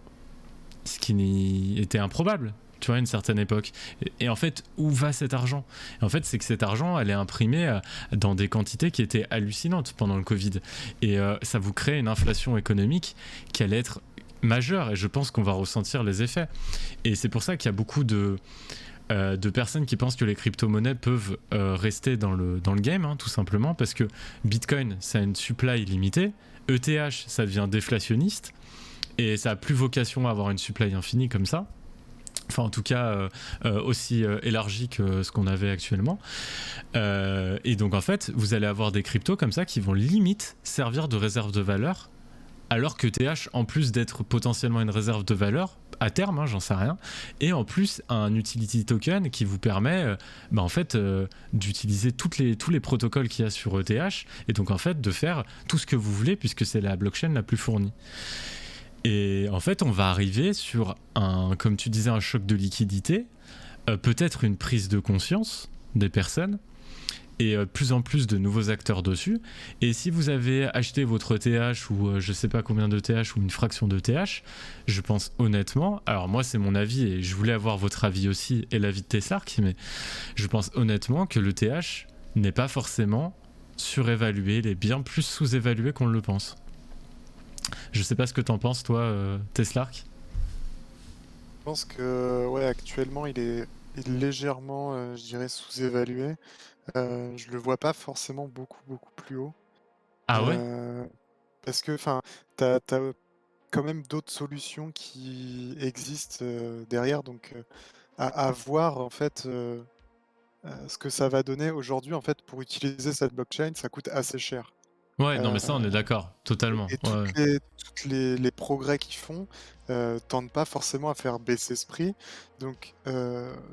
ce qui était improbable. Tu vois, à une certaine époque. Et en fait, où va cet argent? En fait, c'est que cet argent, elle est imprimée dans des quantités qui étaient hallucinantes pendant le Covid. Et ça vous crée une inflation économique qui allait être majeure. Et je pense qu'on va ressentir les effets. Et c'est pour ça qu'il y a beaucoup de personnes qui pensent que les crypto-monnaies peuvent rester dans le game, hein, tout simplement, parce que Bitcoin, ça a une supply limitée. ETH, ça devient déflationniste. Et ça n'a plus vocation à avoir une supply infinie comme ça. enfin en tout cas aussi élargi que ce qu'on avait actuellement. Et donc en fait, vous allez avoir des cryptos comme ça qui vont limite servir de réserve de valeur, alors que TH, en plus d'être potentiellement une réserve de valeur, à terme, hein, j'en sais rien, et en plus un utility token qui vous permet en fait, d'utiliser tous les protocoles qu'il y a sur ETH, et donc en fait de faire tout ce que vous voulez puisque c'est la blockchain la plus fournie. Et en fait, on va arriver sur comme tu disais, un choc de liquidité, peut-être une prise de conscience des personnes, et plus en plus de nouveaux acteurs dessus. Et si vous avez acheté votre TH ou je sais pas combien de TH ou une fraction de TH, je pense honnêtement, alors moi c'est mon avis et je voulais avoir votre avis aussi et l'avis de Tesslark, mais je pense honnêtement que le TH n'est pas forcément surévalué, il est bien plus sous-évalué qu'on le pense. Je sais pas ce que t'en penses toi, Tesslark. Je pense que ouais, actuellement il est légèrement, je dirais, sous-évalué. Je le vois pas forcément beaucoup plus haut. Ah ouais. Euh, Parce que enfin, t'as quand même d'autres solutions qui existent derrière, donc à voir en fait ce que ça va donner aujourd'hui. En fait, pour utiliser cette blockchain, ça coûte assez cher. Ouais, non mais ça on est Euh, d'accord, totalement. et Ouais. toutes les progrès qu'ils font tendent pas forcément à faire baisser ce prix. Donc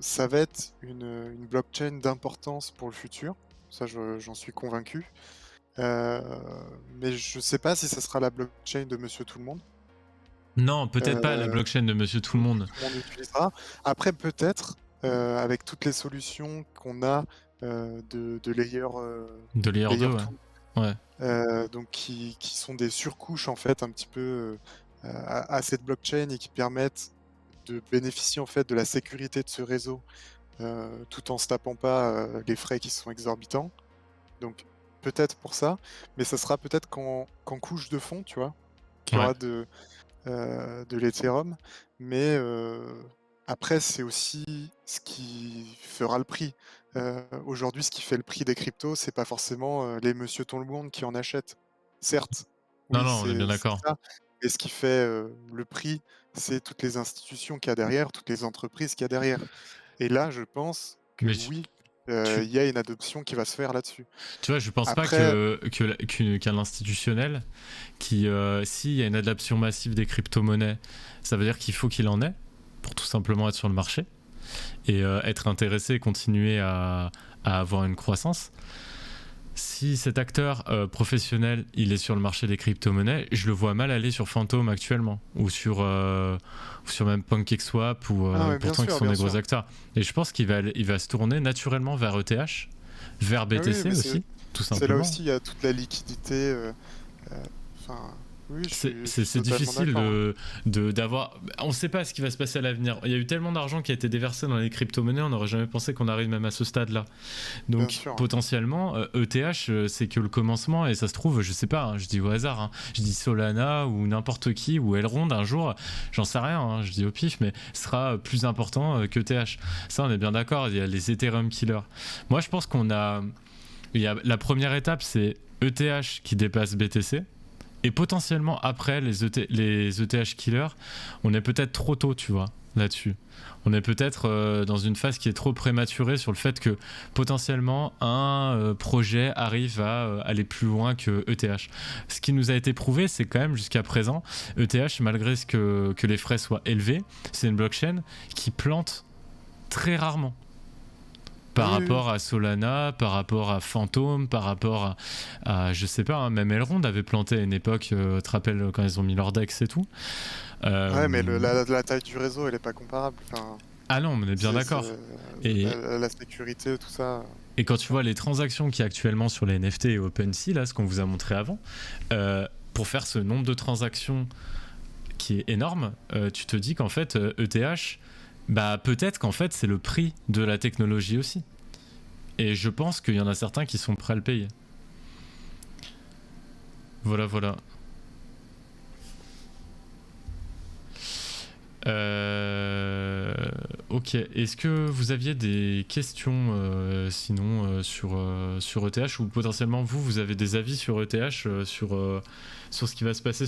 ça va être une blockchain d'importance pour le futur. Ça, j'en suis convaincu. Euh, mais je sais pas si ça sera la blockchain de Monsieur Tout le Monde. Non, peut-être pas la Euh, blockchain de Monsieur Tout le Monde. Tout le monde utilisera. Après, peut-être, avec toutes les solutions qu'on a de layer, De Layer 2, layer ouais. 2, Ouais. donc qui sont des surcouches en fait un petit peu à cette blockchain et qui permettent de bénéficier en fait de la sécurité de ce réseau tout en se tapant pas les frais qui sont exorbitants. Donc peut-être pour ça, mais ça sera peut-être qu'en couche de fond, tu vois, qu'il y Ouais. aura de l'Ethereum, mais après c'est aussi ce qui fera le prix. Aujourd'hui, ce qui fait le prix des cryptos, c'est pas forcément les monsieur tout le monde qui en achètent. Certes, Non, oui, non, on est bien c'est d'accord. ça, mais ce qui fait le prix, c'est toutes les institutions qu'il y a derrière, toutes les entreprises qu'il y a derrière. Et là, je pense que Mais oui, tu, il y a une adoption qui va se faire là-dessus. tu vois, je pense pas Après, qu'un institutionnel, qui, s'il y a une adoption massive des crypto-monnaies, ça veut dire qu'il faut qu'il en ait, pour tout simplement être sur le marché, et être intéressé et continuer à avoir une croissance. Si cet acteur professionnel il est sur le marché des crypto-monnaies, je le vois mal aller sur Phantom actuellement ou sur même PancakeSwap ou ah ouais, pourtant qui sont bien des gros sûr. acteurs. Et je pense il va se tourner naturellement vers ETH, vers Ah oui, BTC mais aussi, tout c'est là simplement. aussi, il y a toute la liquidité. Enfin, oui, je suis C'est totalement difficile d'accord, hein. d'avoir. On ne sait pas ce qui va se passer à l'avenir. Il y a eu tellement d'argent qui a été déversé dans les crypto-monnaies, on n'aurait jamais pensé qu'on arrive même à ce stade-là. Bien Donc sûr, hein. potentiellement, ETH, c'est que le commencement, et ça se trouve, je sais pas, hein, je dis au hasard, hein, je dis Solana ou n'importe qui, ou Elrond un jour, j'en sais rien, hein, je dis au pif, mais sera plus important que ETH. Ça, on est bien d'accord, il y a les Ethereum killers. Moi, je pense la première étape, c'est ETH qui dépasse BTC. Et potentiellement après les ETH killers, on est peut-être trop tôt, tu vois, là-dessus. On est peut-être dans une phase qui est trop prématurée sur le fait que potentiellement un projet arrive à aller plus loin que ETH. Ce qui nous a été prouvé, c'est quand même jusqu'à présent, ETH, malgré que les frais soient élevés, c'est une blockchain qui plante très rarement. Par Oui, oui, oui. rapport à Solana, par rapport à Phantom, par rapport je sais pas, hein, même Elrond avait planté à une époque, tu te rappelles quand ils ont mis leur Dex et tout. Ouais, mais Euh, la taille du réseau, elle est pas comparable. Enfin, Ah non, on est bien c'est, d'accord. Et, la sécurité, tout ça. et quand tu Enfin, vois les transactions qu'il y a actuellement sur les NFT et OpenSea, là, ce qu'on vous a montré avant, pour faire ce nombre de transactions qui est énorme, tu te dis qu'en fait, ETH, bah, peut-être qu'en fait, c'est le prix de la technologie aussi. Et je pense qu'il y en a certains qui sont prêts à le payer. Voilà, voilà. Ok, est-ce que vous aviez des questions sinon sur ETH ou potentiellement vous avez des avis sur ETH sur ce qui va se passer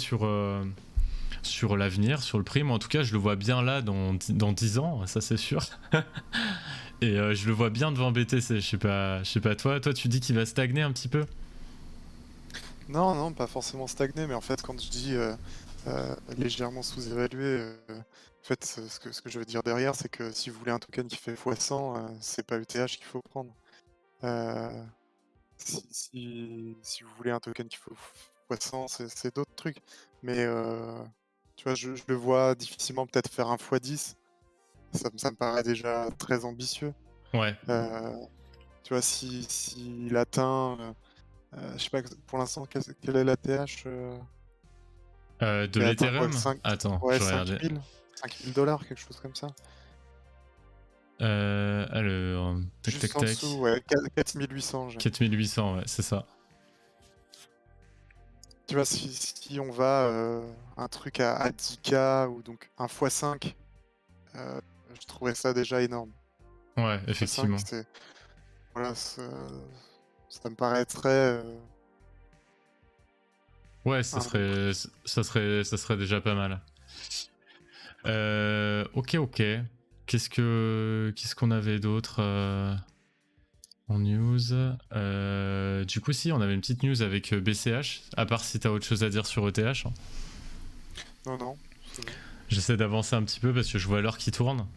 sur l'avenir, sur le prix. Moi, en tout cas, je le vois bien là dans 10 ans, ça c'est sûr. Et je le vois bien devant BTC. Je sais pas toi. Toi, tu dis qu'il va stagner un petit peu? Non, pas forcément stagner, mais en fait, quand je dis légèrement sous-évalué, en fait, ce que je veux dire derrière, c'est que si vous voulez un token qui fait x100, c'est pas ETH qu'il faut prendre. Euh, si vous voulez un token qui fait x100, c'est d'autres trucs. Mais tu vois, je le vois difficilement peut-être faire un x10. Ça me paraît déjà très ambitieux. Ouais. Tu vois, s'il atteint, je sais pas pour l'instant, quelle est la TH De il a atteint quoi, l'Ethereum? Attends, ouais, je vais regarder. 5000 $, quelque chose comme ça. Alors, tac Juste tac en tac. dessous, ouais, 4800. 4800, ouais, c'est ça. Tu vois, si on va un truc à 10K ou donc un x5, je trouvais ça déjà énorme. Ouais, x5, effectivement. voilà, ça me paraîtrait Ouais, ça un bon prix. serait déjà pas mal. Ok. Qu'est-ce qu'on avait d'autre en news? Du coup, si, on avait une petite news avec BCH, à part si t'as autre chose à dire sur ETH. Hein. Non, c'est bon. J'essaie d'avancer un petit peu parce que je vois l'heure qui tourne.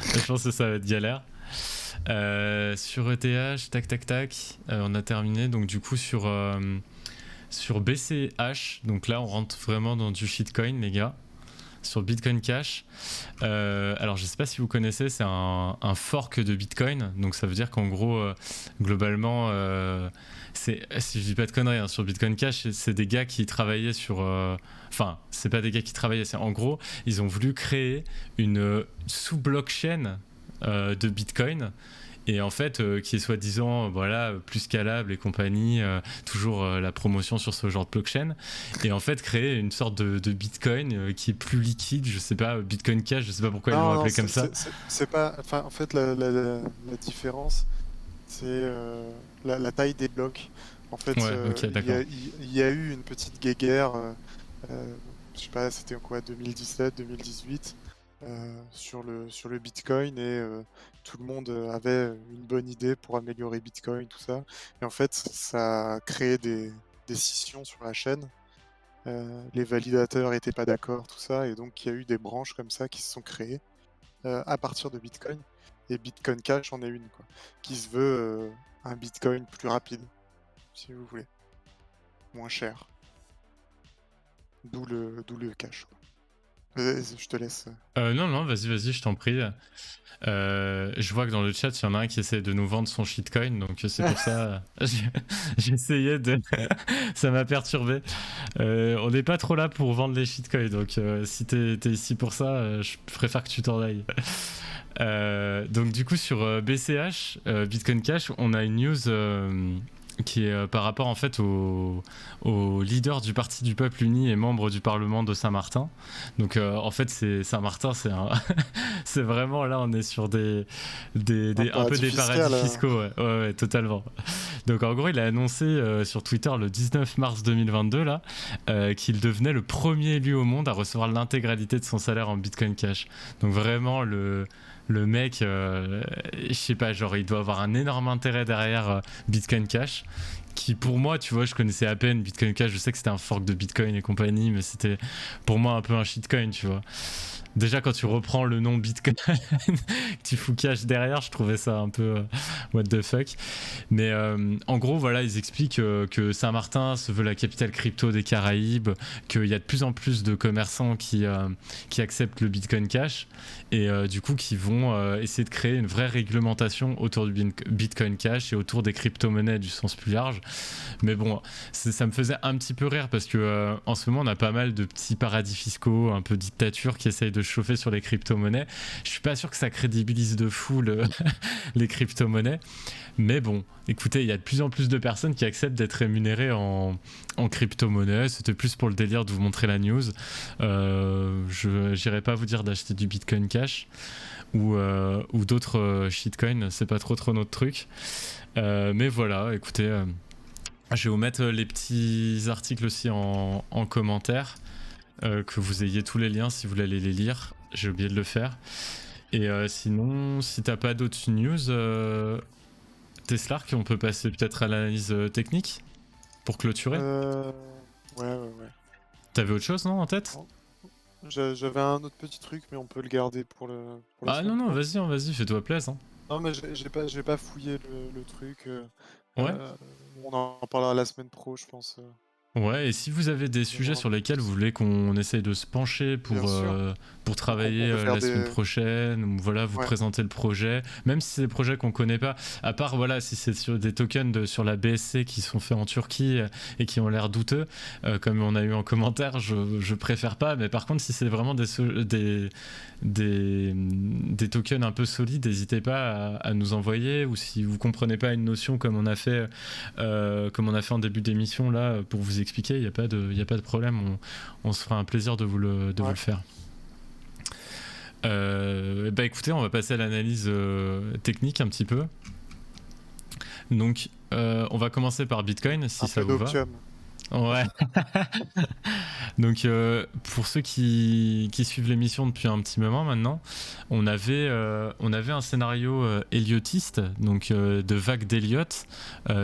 Je pense que ça va être galère. Sur ETH, tac, on a terminé. Donc du coup sur BCH, donc là on rentre vraiment dans du shitcoin les gars. Sur Bitcoin Cash, alors je sais pas si vous connaissez, c'est un fork de Bitcoin. Donc ça veut dire qu'en gros, globalement, si je dis pas de conneries, hein, sur Bitcoin Cash, c'est des gars qui travaillaient sur... Enfin, c'est pas des gars qui travaillaient, c'est en gros, ils ont voulu créer une sous-blockchain de Bitcoin et en fait qui est soi-disant voilà plus scalable et compagnie, toujours la promotion sur ce genre de blockchain, et en fait créer une sorte de Bitcoin qui est plus liquide, je sais pas, Bitcoin Cash, je sais pas pourquoi ils l'ont Non, appelé comme ça. c'est pas. Enfin, en fait, la différence, c'est la taille des blocs. En fait, Ouais, ok, d'accord. il y a eu une petite guéguerre, euh, je sais pas, c'était quoi, 2017, 2018, sur le Bitcoin, et tout le monde avait une bonne idée pour améliorer Bitcoin, tout ça. Et en fait, ça a créé des scissions sur la chaîne. Les validateurs n'étaient pas d'accord, tout ça, et donc il y a eu des branches comme ça qui se sont créées à partir de Bitcoin. Et Bitcoin Cash en est une, quoi, qui se veut un Bitcoin plus rapide, si vous voulez, moins cher. D'où le cash, quoi. Je te laisse. Non, vas-y, je t'en prie. Je vois que dans le chat, il y en a un qui essaie de nous vendre son shitcoin, donc c'est pour ça j'ai essayé de... ça m'a perturbé. On n'est pas trop là pour vendre les shitcoins, donc si t'es ici pour ça, je préfère que tu t'en ailles. Donc du coup sur BCH, Bitcoin Cash, on a une news qui est par rapport en fait au leader du Parti du Peuple Uni et membre du Parlement de Saint-Martin. Donc en fait c'est Saint-Martin, c'est vraiment là on est sur un peu des paradis fiscaux, ouais, totalement. Donc en gros il a annoncé sur Twitter le 19 mars 2022 là qu'il devenait le premier élu au monde à recevoir l'intégralité de son salaire en Bitcoin Cash. Donc vraiment le mec, je sais pas, genre il doit avoir un énorme intérêt derrière Bitcoin Cash, qui pour moi, tu vois, je connaissais à peine Bitcoin Cash, je sais que c'était un fork de Bitcoin et compagnie, mais c'était pour moi un peu un shitcoin, tu vois. Déjà quand tu reprends le nom Bitcoin, tu fous cash derrière, je trouvais ça un peu what the fuck. Mais en gros, voilà, ils expliquent que Saint-Martin se veut la capitale crypto des Caraïbes, qu'il y a de plus en plus de commerçants qui acceptent le Bitcoin Cash, et du coup qui vont essayer de créer une vraie réglementation autour du Bitcoin Cash et autour des crypto-monnaies du sens plus large. Mais bon, ça me faisait un petit peu rire parce que en ce moment on a pas mal de petits paradis fiscaux, un peu dictature qui essayent de chauffer sur les crypto-monnaies. Je suis pas sûr que ça crédibilise de fou les crypto-monnaies. Mais bon, écoutez, il y a de plus en plus de personnes qui acceptent d'être rémunérées en crypto-monnaie. C'était plus pour le délire de vous montrer la news. Je n'irai pas vous dire d'acheter du Bitcoin Cash ou d'autres shitcoins. C'est pas trop notre truc. Mais voilà, écoutez, je vais vous mettre les petits articles aussi en commentaire. que vous ayez tous les liens si vous voulez aller les lire. J'ai oublié de le faire. Et sinon, si t'as pas d'autres news, Teslark, on peut passer peut-être à l'analyse technique pour clôturer. Ouais. T'avais autre chose, non, en tête? J'avais un autre petit truc, mais on peut le garder pour la Ah semaine non, pro. vas-y, fais-toi plaisir. Non, mais j'ai pas fouillé le truc. Ouais. On en parlera la semaine pro, je pense. Ouais, et si vous avez des sujets sur lesquels vous voulez qu'on essaye de se pencher pour travailler on peut faire la semaine prochaine, ou voilà, vous présenter le projet, même si c'est des projets qu'on connaît pas, à part voilà, si c'est sur des tokens sur la BSC qui sont faits en Turquie et qui ont l'air douteux, comme on a eu en commentaire, je préfère pas, mais par contre, si c'est vraiment des tokens un peu solides, n'hésitez pas à nous envoyer, ou si vous comprenez pas une notion comme on a fait en début d'émission là, pour vous expliquer, il n'y a pas de problème, on se fera un plaisir de vous le faire. Bah écoutez, on va passer à l'analyse technique un petit peu. Donc on va commencer par Bitcoin, si ça vous va. Ouais. Donc pour ceux qui suivent l'émission depuis un petit moment maintenant, on avait un scénario héliotiste, donc de vague d'Elliott.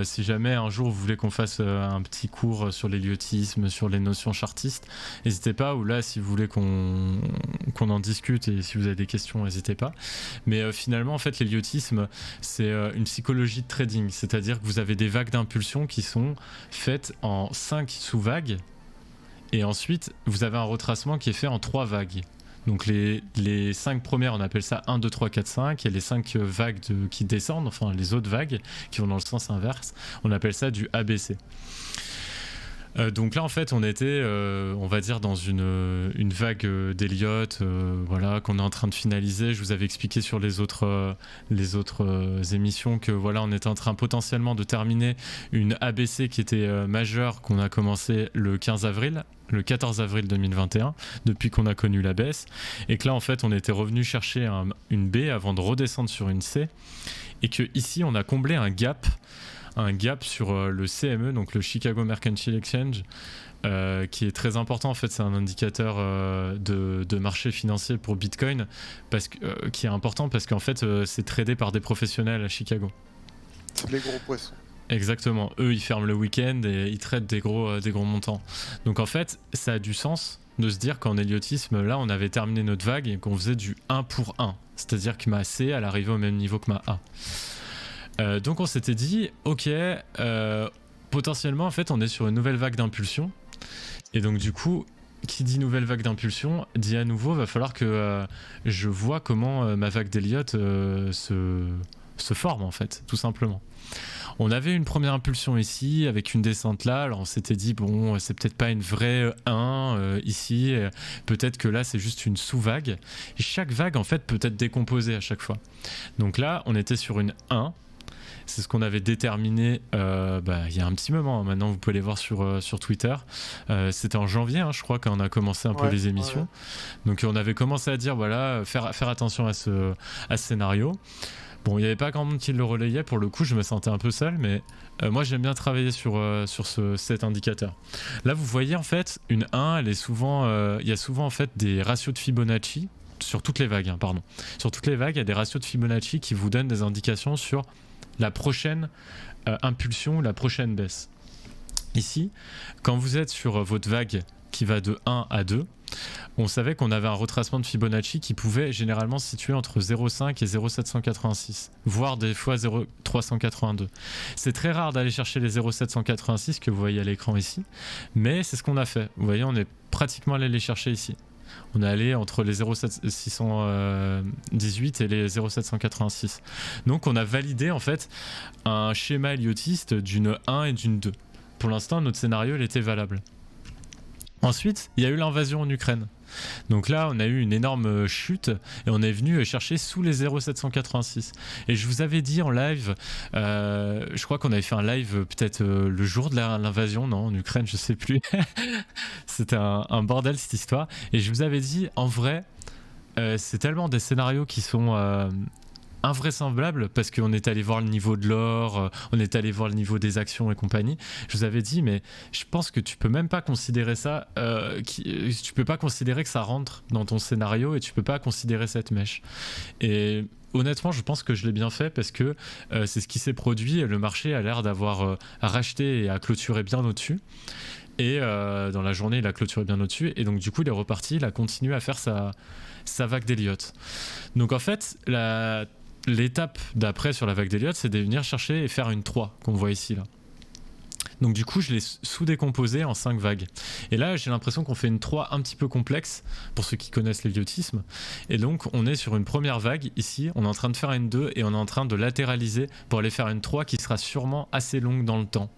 Si jamais un jour vous voulez qu'on fasse un petit cours sur l'héliotisme, sur les notions chartistes, n'hésitez pas, ou là si vous voulez qu'on en discute et si vous avez des questions, n'hésitez pas. Mais finalement en fait l'héliotisme c'est une psychologie de trading, c'est-à-dire que vous avez des vagues d'impulsion qui sont faites en 5 sous-vagues, et ensuite vous avez un retracement qui est fait en 3 vagues. Donc les 5 premières, on appelle ça 1, 2, 3, 4, 5, et les 5 vagues qui descendent, enfin les autres vagues qui vont dans le sens inverse, on appelle ça du ABC. Donc là en fait on était on va dire dans une vague d'Elliott, voilà, qu'on est en train de finaliser. Je vous avais expliqué sur les autres émissions que voilà, on était en train potentiellement de terminer une ABC qui était majeure, qu'on a commencé le 14 avril 2021, depuis qu'on a connu la baisse, et que là en fait on était revenu chercher une B avant de redescendre sur une C, et que ici on a comblé un gap sur le CME, donc le Chicago Mercantile Exchange, qui est très important. En fait, c'est un indicateur de marché financier pour Bitcoin, qui est important parce qu'en fait, c'est tradé par des professionnels à Chicago. C'est les gros poissons. Exactement. Eux, ils ferment le week-end et ils traitent des gros montants. Donc en fait, ça a du sens de se dire qu'en héliotisme, là, on avait terminé notre vague et qu'on faisait du 1 pour 1. C'est-à-dire que ma C, elle arrivait au même niveau que ma A. Donc on s'était dit, ok, potentiellement en fait on est sur une nouvelle vague d'impulsion, et donc du coup qui dit nouvelle vague d'impulsion dit à nouveau va falloir que je vois comment ma vague d'Elliott se forme en fait, tout simplement. On avait une première impulsion ici avec une descente là, alors on s'était dit bon, c'est peut-être pas une vraie 1 ici, peut-être que là c'est juste une sous-vague, et chaque vague en fait peut être décomposée à chaque fois. Donc là on était sur une 1. C'est ce qu'on avait déterminé il y a un petit moment. Maintenant, vous pouvez les voir sur Twitter. C'était en janvier, je crois, quand on a commencé un peu les émissions. Ouais. Donc, on avait commencé à dire, voilà, faire attention à ce scénario. Bon, il n'y avait pas grand monde qui le relayait. Pour le coup, je me sentais un peu seul, mais moi, j'aime bien travailler sur cet indicateur. Là, vous voyez, en fait, une 1, elle est souvent... il y a souvent, en fait, des ratios de Fibonacci sur toutes les vagues, Sur toutes les vagues, il y a des ratios de Fibonacci qui vous donnent des indications sur la prochaine impulsion ou la prochaine baisse. Ici, quand vous êtes sur votre vague qui va de 1 à 2, on savait qu'on avait un retracement de Fibonacci qui pouvait généralement se situer entre 0,5 et 0,786, voire des fois 0,382. C'est très rare d'aller chercher les 0,786 que vous voyez à l'écran ici, mais c'est ce qu'on a fait. Vous voyez, on est pratiquement allé les chercher ici. On est allé entre les 0,618 et les 0,786. Donc on a validé en fait un schéma héliotiste d'une 1 et d'une 2. Pour l'instant, notre scénario il était valable. Ensuite, il y a eu l'invasion en Ukraine. Donc là, on a eu une énorme chute et on est venu chercher sous les 0,786. Et je vous avais dit en live, je crois qu'on avait fait un live peut-être le jour de l'invasion, non, en Ukraine, je sais plus. C'était un bordel cette histoire. Et je vous avais dit, en vrai, c'est tellement des scénarios qui sont invraisemblable parce qu'on est allé voir le niveau de l'or, on est allé voir le niveau des actions et compagnie. Je vous avais dit, mais je pense que tu peux même pas considérer ça, tu peux pas considérer que ça rentre dans ton scénario et tu peux pas considérer cette mèche. Et honnêtement, je pense que je l'ai bien fait parce que c'est ce qui s'est produit. Le marché a l'air d'avoir racheté et a clôturé bien au-dessus. Et dans la journée, il a clôturé bien au-dessus. Et donc, du coup, il est reparti. Il a continué à faire sa vague d'Elliott. Donc, en fait, l'étape d'après sur la vague d'Elliott, c'est de venir chercher et faire une 3 qu'on voit ici, là. Donc du coup, je l'ai sous-décomposé en 5 vagues. Et là, j'ai l'impression qu'on fait une 3 un petit peu complexe, pour ceux qui connaissent l'elliotisme. Et donc, on est sur une première vague, ici, on est en train de faire une 2, et on est en train de latéraliser pour aller faire une 3 qui sera sûrement assez longue dans le temps.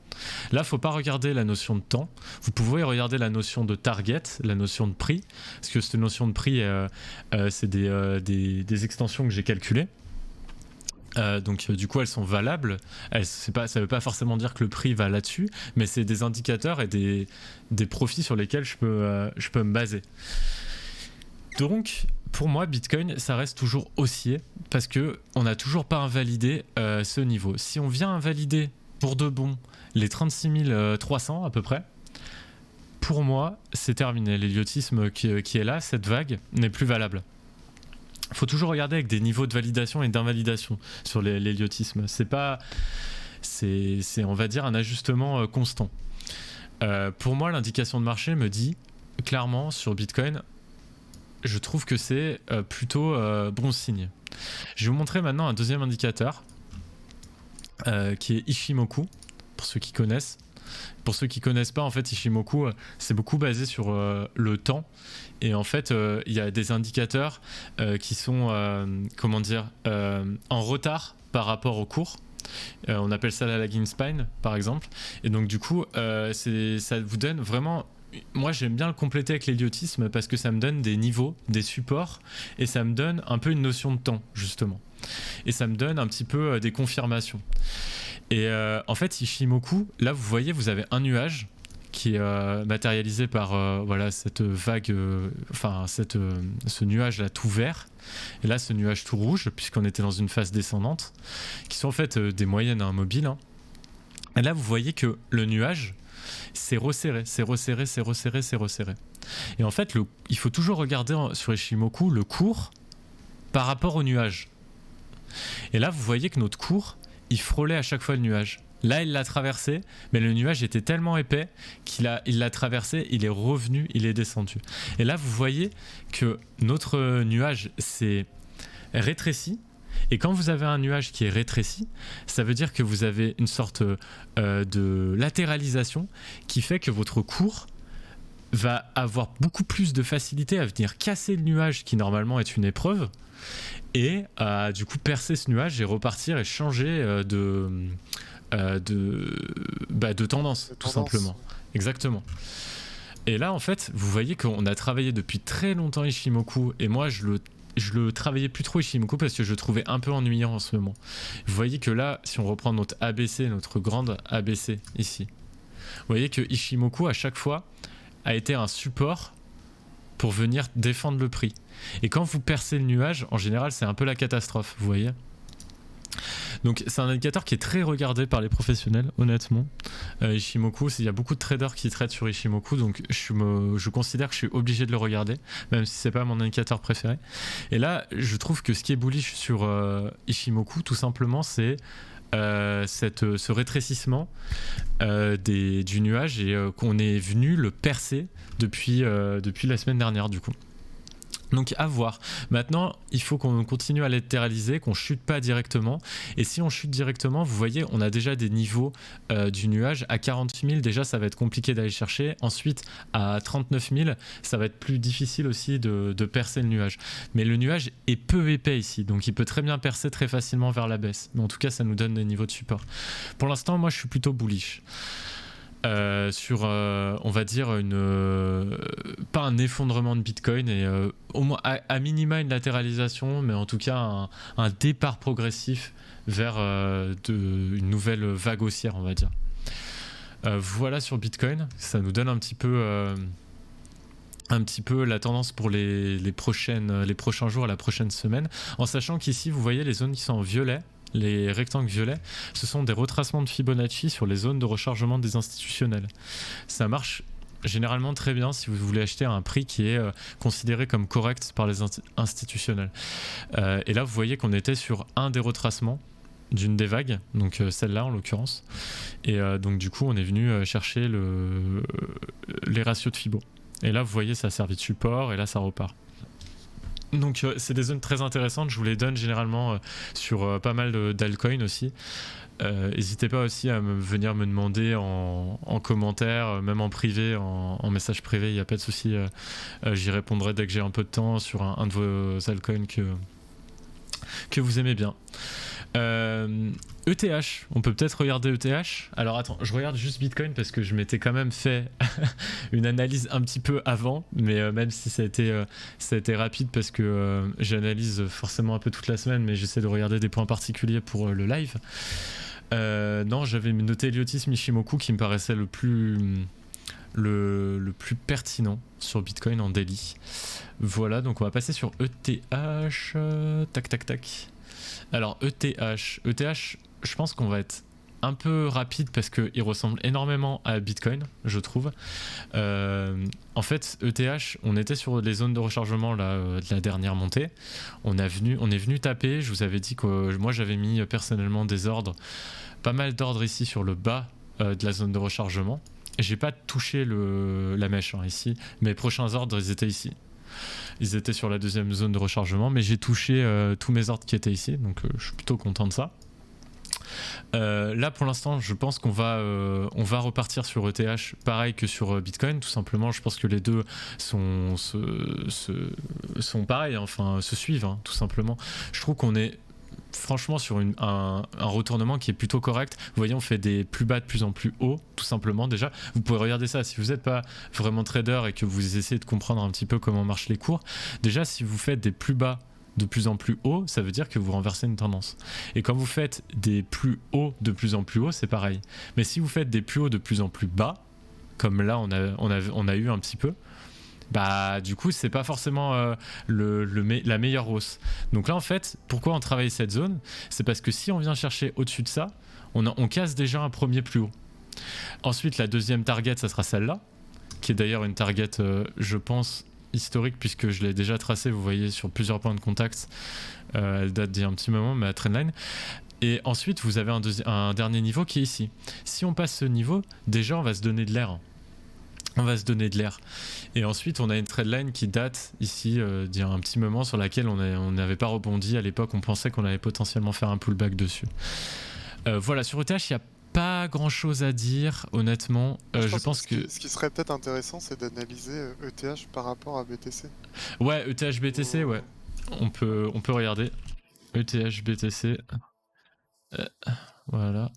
Là, il ne faut pas regarder la notion de temps. Vous pouvez regarder la notion de target, la notion de prix, parce que cette notion de prix, c'est des extensions que j'ai calculées. Donc du coup elles sont valables. Ça veut pas forcément dire que le prix va là-dessus, mais c'est des indicateurs et des profits sur lesquels je peux me baser. Donc pour moi Bitcoin ça reste toujours haussier parce qu'on n'a toujours pas invalidé ce niveau. Si on vient invalider pour de bon les 36 300 à peu près, pour moi c'est terminé. L'elliotisme qui est là, cette vague, n'est plus valable. Il faut toujours regarder avec des niveaux de validation et d'invalidation sur l'elliotisme. C'est on va dire un ajustement constant. Pour moi, l'indication de marché me dit clairement sur Bitcoin, je trouve que c'est plutôt bon signe. Je vais vous montrer maintenant un deuxième indicateur qui est Ishimoku, pour ceux qui connaissent. Pour ceux qui connaissent pas, en fait, Ishimoku, c'est beaucoup basé sur le temps. Et en fait, il y a des indicateurs qui sont, en retard par rapport au cours. On appelle ça la lagging spine, par exemple. Et donc, du coup, ça vous donne vraiment... Moi, j'aime bien le compléter avec l'elliotisme parce que ça me donne des niveaux, des supports, et ça me donne un peu une notion de temps, justement. Et ça me donne un petit peu des confirmations. Et en fait, Ishimoku, là, vous voyez, vous avez un nuage qui est matérialisé par cette vague, ce nuage là tout vert, et là ce nuage tout rouge, puisqu'on était dans une phase descendante, qui sont en fait des moyennes à un mobile. Hein. Et là, vous voyez que le nuage s'est resserré. Et en fait, il faut toujours regarder sur Ishimoku le cours par rapport au nuage. Et là, vous voyez que notre cours, il frôlait à chaque fois le nuage. Là, il l'a traversé, mais le nuage était tellement épais qu'il l'a traversé, il est revenu, il est descendu. Et là, vous voyez que notre nuage s'est rétréci. Et quand vous avez un nuage qui est rétréci, ça veut dire que vous avez une sorte de latéralisation qui fait que votre cours va avoir beaucoup plus de facilité à venir casser le nuage qui normalement est une épreuve et à du coup percer ce nuage et repartir et changer de tendance, tout simplement. Exactement. Et là, en fait, vous voyez qu'on a travaillé depuis très longtemps Ishimoku, et moi, je le travaillais plus trop Ishimoku parce que je le trouvais un peu ennuyant en ce moment. Vous voyez que là, si on reprend notre ABC, notre grande ABC ici, vous voyez que Ishimoku, à chaque fois, a été un support pour venir défendre le prix. Et quand vous percez le nuage, en général, c'est un peu la catastrophe, vous voyez. Donc c'est un indicateur qui est très regardé par les professionnels, honnêtement. Ishimoku, il y a beaucoup de traders qui traitent sur Ishimoku, donc je considère que je suis obligé de le regarder, même si c'est pas mon indicateur préféré. Et là, je trouve que ce qui est bullish sur Ishimoku, tout simplement, c'est ce rétrécissement du nuage et qu'on est venu le percer depuis la semaine dernière, du coup. Donc à voir. Maintenant, il faut qu'on continue à latéraliser, qu'on chute pas directement. Et si on chute directement, vous voyez, on a déjà des niveaux du nuage. À 48 000, déjà, ça va être compliqué d'aller chercher. Ensuite, à 39 000, ça va être plus difficile aussi de percer le nuage. Mais le nuage est peu épais ici, donc il peut très bien percer très facilement vers la baisse. Mais en tout cas, ça nous donne des niveaux de support. Pour l'instant, moi, je suis plutôt bullish. Sur on va dire pas un effondrement de Bitcoin et au moins à minima une latéralisation, mais en tout cas un départ progressif vers une nouvelle vague haussière, on va dire. Voilà sur Bitcoin, ça nous donne un petit peu un petit peu la tendance pour les prochains jours, la prochaine semaine, en sachant qu'ici, vous voyez les zones qui sont en violet, les rectangles violets, ce sont des retracements de Fibonacci sur les zones de rechargement des institutionnels. Ça marche généralement très bien si vous voulez acheter à un prix qui est considéré comme correct par les institutionnels. Et là, vous voyez qu'on était sur un des retracements d'une des vagues, donc celle-là en l'occurrence. Et donc du coup, on est venu chercher les ratios de Fibo. Et là, vous voyez, ça a servi de support, et là, ça repart. Donc c'est des zones très intéressantes, je vous les donne généralement sur pas mal d'altcoins aussi. N'hésitez pas aussi à venir me demander en commentaire, même en privé, en message privé, il n'y a pas de souci. J'y répondrai dès que j'ai un peu de temps sur un de vos altcoins que vous aimez bien. ETH, on peut peut-être regarder ETH. Alors attends, je regarde juste Bitcoin parce que je m'étais quand même fait une analyse un petit peu avant, mais même si ça a été rapide parce que j'analyse forcément un peu toute la semaine, mais j'essaie de regarder des points particuliers pour le live. Non, j'avais noté Lyotis Mishimoku qui me paraissait le plus pertinent sur Bitcoin en daily. Voilà, donc on va passer sur ETH. Tac. Alors ETH, je pense qu'on va être un peu rapide parce qu'il ressemble énormément à Bitcoin, je trouve. En fait, ETH, on était sur les zones de rechargement là, de la dernière montée. On est venu taper. Je vous avais dit que moi j'avais mis personnellement des ordres, pas mal d'ordres ici sur le bas de la zone de rechargement. J'ai pas touché la mèche ici. Mes prochains ordres, ils étaient ici. Ils étaient sur la deuxième zone de rechargement, mais j'ai touché tous mes ordres qui étaient ici, donc je suis plutôt content de ça. Là pour l'instant je pense qu'on va repartir sur ETH pareil que sur Bitcoin, tout simplement. Je pense que les deux sont pareils, enfin se suivent tout simplement. Je trouve qu'on est franchement sur un retournement qui est plutôt correct. Vous voyez, on fait des plus bas de plus en plus haut, tout simplement. Déjà, vous pouvez regarder ça si vous n'êtes pas vraiment trader et que vous essayez de comprendre un petit peu comment marchent les cours. Déjà, si vous faites des plus bas de plus en plus haut, ça veut dire que vous renversez une tendance. Et quand vous faites des plus hauts de plus en plus haut, c'est pareil. Mais si vous faites des plus hauts de plus en plus bas, comme là on a eu un petit peu, bah du coup c'est pas forcément la meilleure hausse. Donc là en fait, pourquoi on travaille cette zone? C'est parce que si on vient chercher au-dessus de ça, on casse déjà un premier plus haut. Ensuite la deuxième target, ça sera celle-là, qui est d'ailleurs une target je pense historique, puisque je l'ai déjà tracée, vous voyez, sur plusieurs points de contact. Elle date d'il y a un petit moment, mais à trendline. Et ensuite vous avez un dernier niveau qui est ici. Si on passe ce niveau, déjà on va se donner de l'air. Et ensuite on a une trendline qui date ici d'il y a un petit moment, sur laquelle on n'avait pas rebondi à l'époque. On pensait qu'on allait potentiellement faire un pullback dessus. Voilà, sur ETH il n'y a pas grand chose à dire honnêtement. Je pense que ce qui serait peut-être intéressant, c'est d'analyser ETH par rapport à BTC. Ouais, ETH BTC, ouais. On peut regarder ETH BTC. Voilà.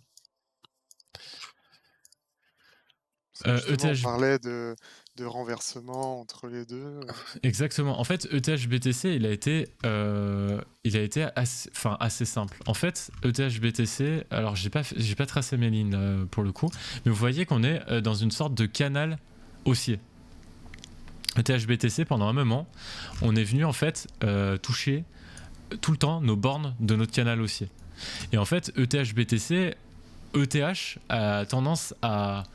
ETH... On parlait de renversement entre les deux. Exactement. En fait, ETH BTC, il a été assez simple. En fait, ETH BTC, alors j'ai pas tracé mes lignes là, pour le coup, mais vous voyez qu'on est dans une sorte de canal haussier. ETH BTC, pendant un moment, on est venu en fait toucher tout le temps nos bornes de notre canal haussier. Et en fait, ETH BTC, ETH a tendance à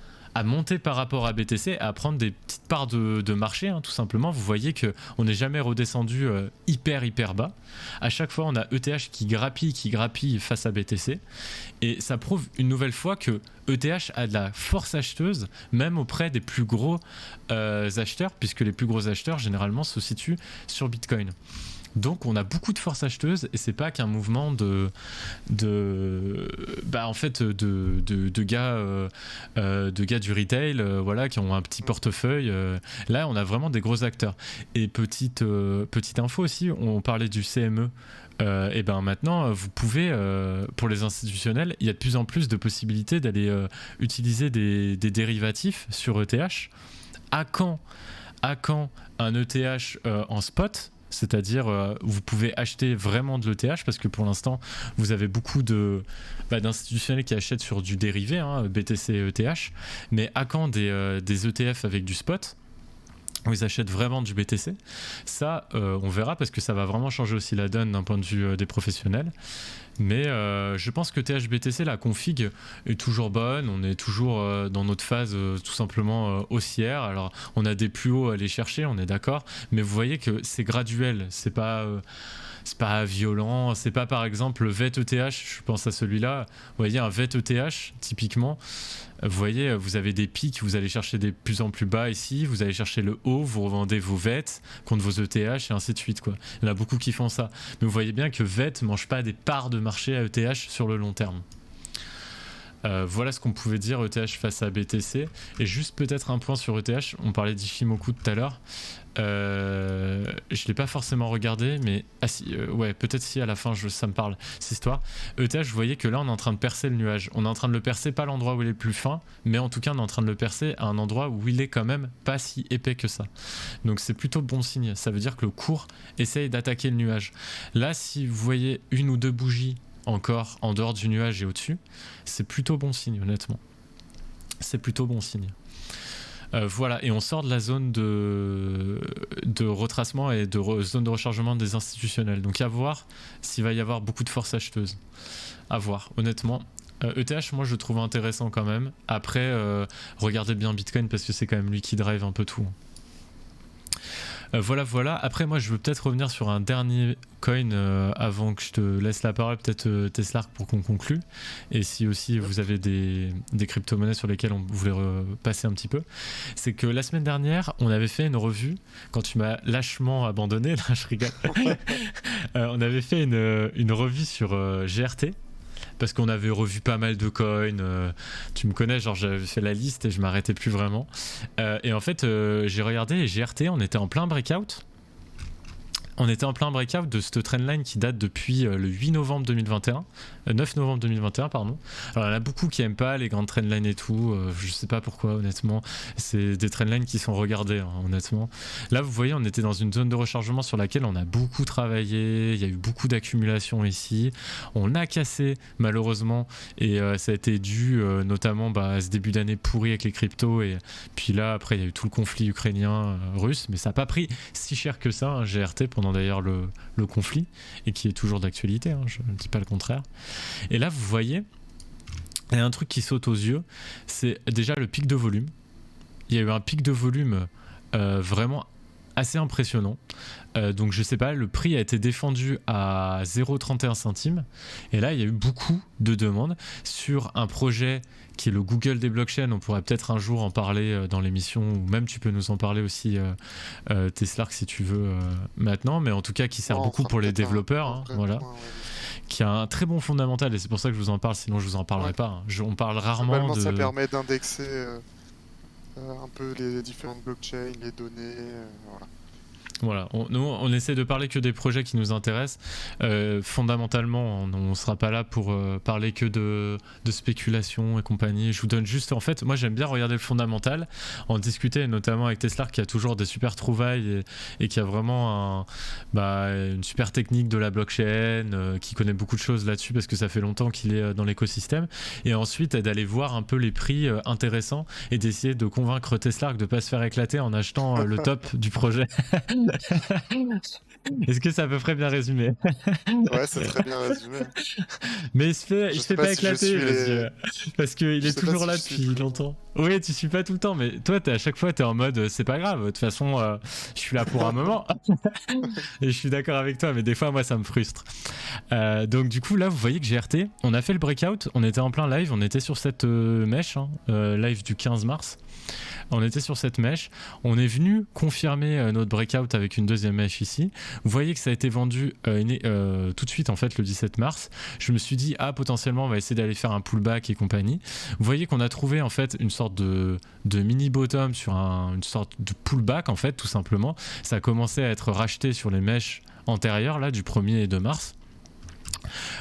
monter par rapport à BTC, à prendre des petites parts de marché, tout simplement. Vous voyez qu'on n'est jamais redescendu hyper bas. À chaque fois, on a ETH qui grappille face à BTC. Et ça prouve une nouvelle fois que ETH a de la force acheteuse, même auprès des plus gros acheteurs, puisque les plus gros acheteurs, généralement, se situent sur Bitcoin. Donc on a beaucoup de force acheteuse, et c'est pas qu'un mouvement de gars du retail, voilà, qui ont un petit portefeuille. Là on a vraiment des gros acteurs. Et petite info aussi, on parlait du CME. Et ben maintenant vous pouvez, pour les institutionnels, il y a de plus en plus de possibilités d'aller utiliser des dérivatifs sur ETH. À quand un ETH en spot? C'est-à-dire vous pouvez acheter vraiment de l'ETH, parce que pour l'instant vous avez beaucoup d'institutionnels qui achètent sur du dérivé, BTC et ETH, mais à quand des ETF avec du spot? où ils achètent vraiment du BTC. Ça, on verra parce que ça va vraiment changer aussi la donne d'un point de vue des professionnels. Mais je pense que THBTC, la config est toujours bonne. On est toujours dans notre phase tout simplement haussière. Alors, on a des plus hauts à aller chercher, on est d'accord. Mais vous voyez que c'est graduel. C'est pas violent. C'est pas par exemple le VET ETH. Je pense à celui-là. Vous voyez, un VET ETH, typiquement. Vous voyez, vous avez des pics, vous allez chercher des plus en plus bas ici, vous allez chercher le haut, vous revendez vos VET contre vos ETH et ainsi de suite, quoi. Il y en a beaucoup qui font ça. Mais vous voyez bien que VET ne mange pas des parts de marché à ETH sur le long terme. Voilà ce qu'on pouvait dire ETH face à BTC. Et juste peut-être un point sur ETH, on parlait d'Ishimoku tout à l'heure. Je ne l'ai pas forcément regardé, mais ouais, peut-être si à la fin ça me parle, cette histoire. ETH, vous voyez que là on est en train de percer le nuage. On est en train de le percer, pas à l'endroit où il est le plus fin, mais en tout cas on est en train de le percer à un endroit où il est quand même pas si épais que ça. Donc c'est plutôt bon signe. Ça veut dire que le cours essaye d'attaquer le nuage. Là, si vous voyez une ou deux bougies encore en dehors du nuage et au-dessus, c'est plutôt bon signe, honnêtement. C'est plutôt bon signe. Voilà, et on sort de la zone de retracement et de zone de rechargement des institutionnels. Donc à voir s'il va y avoir beaucoup de force acheteuse. À voir, honnêtement. ETH, moi je le trouve intéressant quand même. Après, regardez bien Bitcoin parce que c'est quand même lui qui drive un peu tout. Voilà. Après, moi, je veux peut-être revenir sur un dernier coin avant que je te laisse la parole, peut-être Teslark pour qu'on conclue. Et si aussi vous avez des crypto-monnaies sur lesquelles on voulait passer un petit peu. C'est que la semaine dernière, on avait fait une revue, quand tu m'as lâchement abandonné, là je rigole, on avait fait une revue sur GRT. Parce qu'on avait revu pas mal de coins, tu me connais, genre j'avais fait la liste et je m'arrêtais plus vraiment. Et en fait, j'ai regardé et GRT, on était en plein breakout. On était en plein breakout de cette trendline qui date depuis le 8 novembre 2021, 9 novembre 2021, pardon. Alors il y en a beaucoup qui aiment pas les grandes trendlines et tout, je sais pas pourquoi honnêtement, c'est des trendlines qui sont regardées hein, honnêtement. Là vous voyez on était dans une zone de rechargement sur laquelle on a beaucoup travaillé, il y a eu beaucoup d'accumulation ici, on a cassé malheureusement et ça a été dû notamment à ce début d'année pourri avec les cryptos et puis là après il y a eu tout le conflit ukrainien-russe, mais ça n'a pas pris si cher que ça, hein, GRT pendant d'ailleurs le conflit et qui est toujours d'actualité, hein, je ne dis pas le contraire. Et là vous voyez il y a un truc qui saute aux yeux, c'est déjà le pic de volume. Il y a eu un pic de volume vraiment assez impressionnant, donc je sais pas, le prix a été défendu à 0,31 centimes et là il y a eu beaucoup de demandes sur un projet qui est le Google des blockchains. On pourrait peut-être un jour en parler dans l'émission, ou même tu peux nous en parler aussi Teslark si tu veux maintenant, mais en tout cas qui sert beaucoup pour les développeurs, hein, voilà. Qui a un très bon fondamental et c'est pour ça que je vous en parle, sinon je vous en parlerai pas. On parle rarement de... Ça permet d'indexer un peu les différentes blockchains, les données, voilà. Voilà, nous on essaie de parler que des projets qui nous intéressent. Fondamentalement, on ne sera pas là pour parler que de spéculation et compagnie. Je vous donne juste, en fait, moi j'aime bien regarder le fondamental, en discuter notamment avec Teslark qui a toujours des super trouvailles et qui a vraiment une super technique de la blockchain, qui connaît beaucoup de choses là-dessus parce que ça fait longtemps qu'il est dans l'écosystème. Et ensuite d'aller voir un peu les prix intéressants et d'essayer de convaincre Teslark de ne pas se faire éclater en achetant le top du projet. Est-ce que c'est à peu près bien résumé? Ouais, c'est très bien résumé. Mais il se fait pas éclater parce qu'il est toujours là depuis longtemps. Oui, tu suis pas tout le temps, mais toi, à chaque fois, t'es en mode c'est pas grave. De toute façon, je suis là pour un moment. Et je suis d'accord avec toi, mais des fois, moi, ça me frustre. Donc, du coup, là, vous voyez que GRT, on a fait le breakout. On était en plein live. On était sur cette mèche, live du 15 mars. On était sur cette mèche, on est venu confirmer notre breakout avec une deuxième mèche ici. Vous voyez que ça a été vendu tout de suite en fait le 17 mars. Je me suis dit potentiellement on va essayer d'aller faire un pullback et compagnie. Vous voyez qu'on a trouvé en fait une sorte de mini bottom sur une sorte de pullback en fait tout simplement. Ça a commencé à être racheté sur les mèches antérieures là du 1er et 2 mars.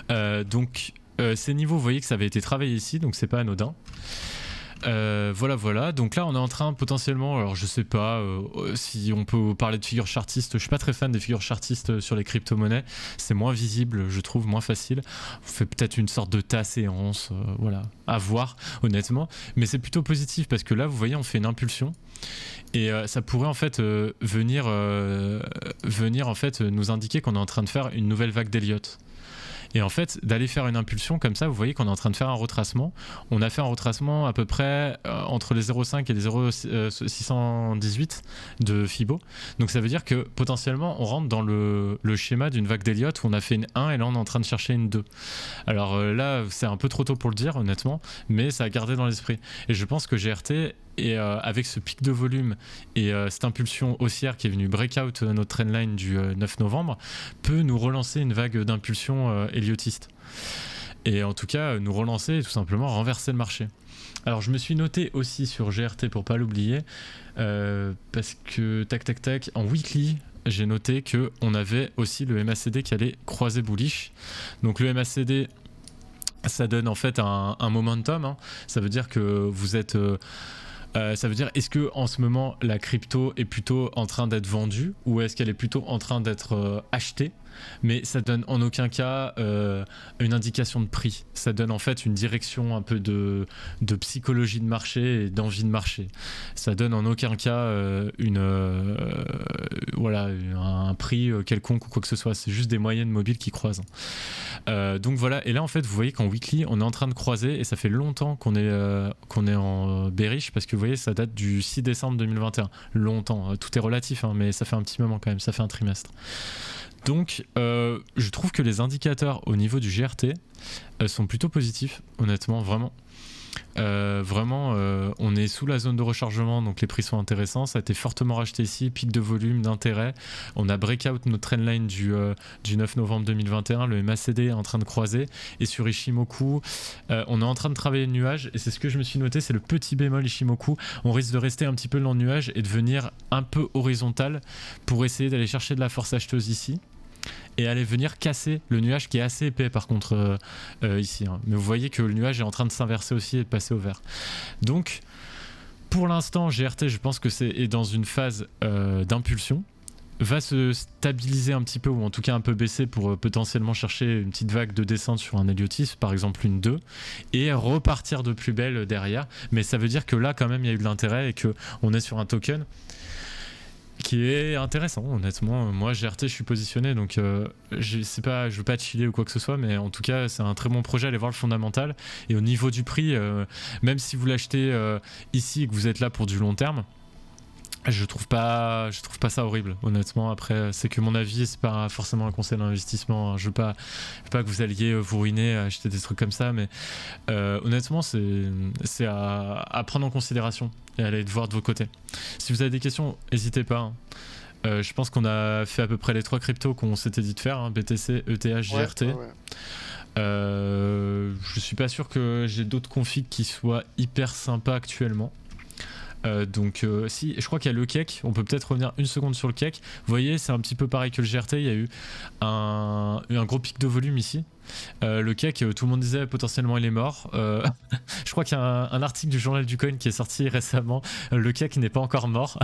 Donc ces niveaux, vous voyez que ça avait été travaillé ici, donc c'est pas anodin. Voilà. Donc là, on est en train potentiellement, alors je sais pas si on peut parler de figures chartistes. Je suis pas très fan des figures chartistes sur les crypto-monnaies. C'est moins visible, je trouve, moins facile. On fait peut-être une sorte de tas-séance, voilà, à voir, honnêtement. Mais c'est plutôt positif parce que là, vous voyez, on fait une impulsion. Et ça pourrait en fait venir en fait nous indiquer qu'on est en train de faire une nouvelle vague d'Elliott. Et en fait, d'aller faire une impulsion comme ça, vous voyez qu'on est en train de faire un retracement. On a fait un retracement à peu près entre les 0,5 et les 0,618 de Fibo. Donc ça veut dire que potentiellement, on rentre dans le schéma d'une vague d'Elliott où on a fait une 1 et là, on est en train de chercher une 2. Alors là, c'est un peu trop tôt pour le dire, honnêtement, mais ça a gardé dans l'esprit. Et je pense que GRT, et avec ce pic de volume et cette impulsion haussière qui est venue breakout notre trendline du 9 novembre, peut nous relancer une vague d'impulsion elliotiste. Et en tout cas, nous relancer et tout simplement renverser le marché. Alors je me suis noté aussi sur GRT pour pas l'oublier, parce que tac, en weekly, j'ai noté qu'on avait aussi le MACD qui allait croiser bullish. Donc le MACD, ça donne en fait un momentum, hein. Ça veut dire que vous êtes... ça veut dire, est-ce que en ce moment la crypto est plutôt en train d'être vendue ou est-ce qu'elle est plutôt en train d'être achetée? Mais ça donne en aucun cas une indication de prix. Ça donne en fait une direction un peu de psychologie de marché et d'envie de marché. Ça donne en aucun cas voilà, un prix quelconque ou quoi que ce soit. C'est juste des moyennes mobiles qui croisent. Donc voilà, et là en fait vous voyez qu'en weekly on est en train de croiser et ça fait longtemps qu'on est en bearish parce que vous voyez ça date du 6 décembre 2021. Longtemps, tout est relatif hein, mais ça fait un petit moment quand même, ça fait un trimestre. Donc je trouve que les indicateurs au niveau du GRT sont plutôt positifs, honnêtement, vraiment. On est sous la zone de rechargement, donc les prix sont intéressants. Ça a été fortement racheté ici, pic de volume, d'intérêt. On a breakout notre trendline du 9 novembre 2021. Le MACD est en train de croiser. Et sur Ishimoku, on est en train de travailler le nuage. Et c'est ce que je me suis noté, c'est le petit bémol Ishimoku. On risque de rester un petit peu dans le nuage et de venir un peu horizontal pour essayer d'aller chercher de la force acheteuse ici. Et aller venir casser le nuage qui est assez épais par contre ici. Hein. Mais vous voyez que le nuage est en train de s'inverser aussi et de passer au vert. Donc pour l'instant GRT je pense que est dans une phase d'impulsion. Va se stabiliser un petit peu ou en tout cas un peu baisser pour potentiellement chercher une petite vague de descente sur un héliotisme, par exemple une 2 et repartir de plus belle derrière. Mais ça veut dire que là quand même il y a eu de l'intérêt et qu'on est sur un token qui est intéressant honnêtement. Moi GRT je suis positionné donc je veux pas chiller ou quoi que ce soit, mais en tout cas c'est un très bon projet. Allez voir le fondamental et au niveau du prix, même si vous l'achetez ici et que vous êtes là pour du long terme, je trouve pas ça horrible honnêtement. Après c'est que mon avis, c'est pas forcément un conseil d'investissement, hein. Je veux pas que vous alliez vous ruiner à acheter des trucs comme ça, mais honnêtement c'est à prendre en considération et aller voir de vos côtés. Si vous avez des questions, n'hésitez pas, hein. Je pense qu'on a fait à peu près les 3 cryptos qu'on s'était dit de faire, hein, BTC, ETH, GRT. Ouais. Je suis pas sûr que j'ai d'autres configs qui soient hyper sympas actuellement. Donc si, je crois qu'il y a le cake, on peut peut-être revenir une seconde sur le cake. Vous voyez, c'est un petit peu pareil que le GRT, il y a eu un gros pic de volume ici. Le cake, tout le monde disait potentiellement il est mort. Je crois qu'il y a un article du journal du coin qui est sorti récemment. Le cake n'est pas encore mort.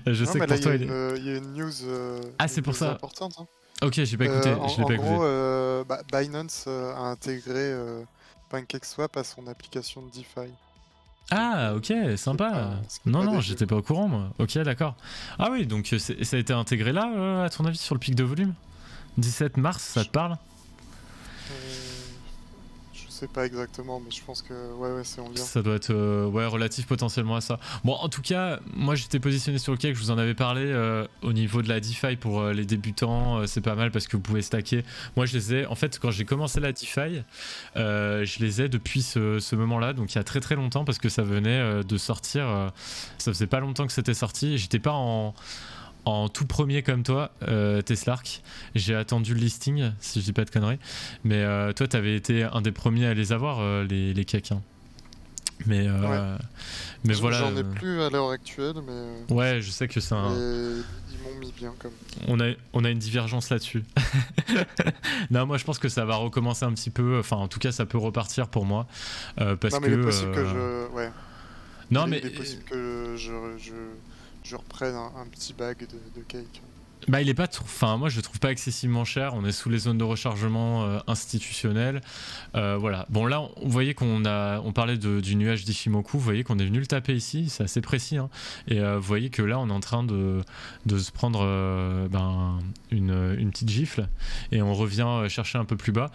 Je sais que pour toi, il y a une news, c'est pour ça importante. Hein. Ok, j'ai pas écouté. Je l'ai pas écouté. En gros, Binance a intégré PancakeSwap à son application de DeFi. Ah ok, sympa. Non, j'étais pas au courant moi. Ok, d'accord. Ah oui, donc ça a été intégré là, à ton avis, sur le pic de volume 17 mars, ça te parle? Je sais pas exactement, mais je pense que ouais c'est en lien. Ça doit être relatif potentiellement à ça. Bon, en tout cas, moi j'étais positionné sur le cake, je vous en avais parlé au niveau de la DeFi pour les débutants, c'est pas mal parce que vous pouvez stacker. Moi je les ai, en fait quand j'ai commencé la DeFi, je les ai depuis ce moment-là, donc il y a très très longtemps parce que ça venait de sortir, ça faisait pas longtemps que c'était sorti, j'étais pas en tout premier comme toi, Teslark. J'ai attendu le listing, si je dis pas de conneries. Mais toi, t'avais été un des premiers à les avoir, les cakes. Hein. Mais voilà. J'en ai plus à l'heure actuelle, mais. Ouais, je sais que c'est un. Ils m'ont mis bien comme. On a une divergence là-dessus. Non, moi je pense que ça va recommencer un petit peu. Enfin, en tout cas, ça peut repartir pour moi. Parce non, mais il est possible que je. Ouais. Non, il est possible que je reprenne un petit bag de cake. Bah, il est pas enfin, moi je le trouve pas excessivement cher. On est sous les zones de rechargement institutionnelles. Voilà. Bon, là, vous voyez on parlait du nuage d'Ishimoku. Vous voyez qu'on est venu le taper ici. C'est assez précis. Hein. Et vous voyez que là, on est en train de se prendre une petite gifle. Et on revient chercher un peu plus bas.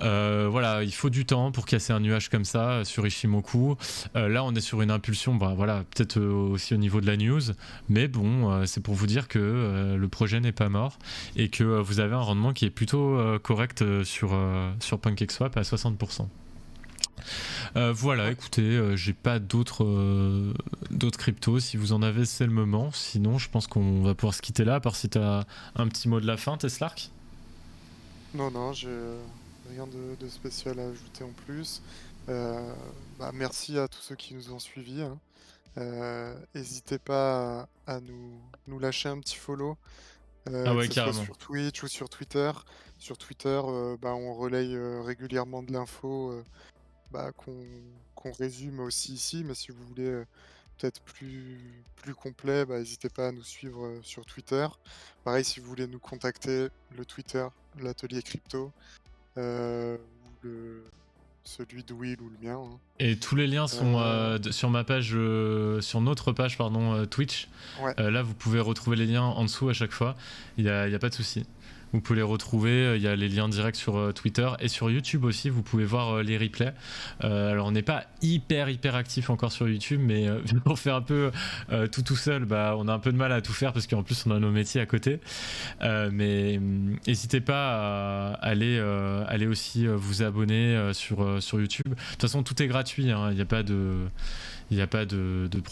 Voilà, il faut du temps pour casser un nuage comme ça sur Ishimoku. Là, on est sur une impulsion, voilà, peut-être aussi au niveau de la news, mais bon, c'est pour vous dire que le projet n'est pas mort et que vous avez un rendement qui est plutôt correct sur PancakeSwap à 60%. Voilà, écoutez, j'ai pas d'autres cryptos. Si vous en avez, c'est le moment. Sinon, je pense qu'on va pouvoir se quitter là, à part si tu as un petit mot de la fin, Teslark. Non, j'ai rien de spécial à ajouter en plus. Merci à tous ceux qui nous ont suivis. Hein. N'hésitez pas à nous lâcher un petit follow, Ah que ouais, ce soit carrément. sur Twitch ou sur Twitter. Sur Twitter, on relaye régulièrement de l'info qu'on résume aussi ici, mais si vous voulez peut-être plus complet, n'hésitez pas à nous suivre sur Twitter. Pareil, si vous voulez nous contacter, le Twitter, l'atelier crypto, ou celui de Will ou le mien. Hein. Et tous les liens sont sur ma page, sur notre page, pardon, Twitch. Ouais. Là, vous pouvez retrouver les liens en dessous à chaque fois. Il y a pas de souci. Vous pouvez les retrouver. Il y a les liens directs sur Twitter et sur YouTube aussi. Vous pouvez voir les replays. Alors, on n'est pas hyper actif encore sur YouTube, mais pour faire un peu tout seul, on a un peu de mal à tout faire parce qu'en plus, on a nos métiers à côté. Mais n'hésitez pas à aller aussi vous abonner sur YouTube. De toute façon, tout est gratuit. Hein. Il n'y a pas de problème.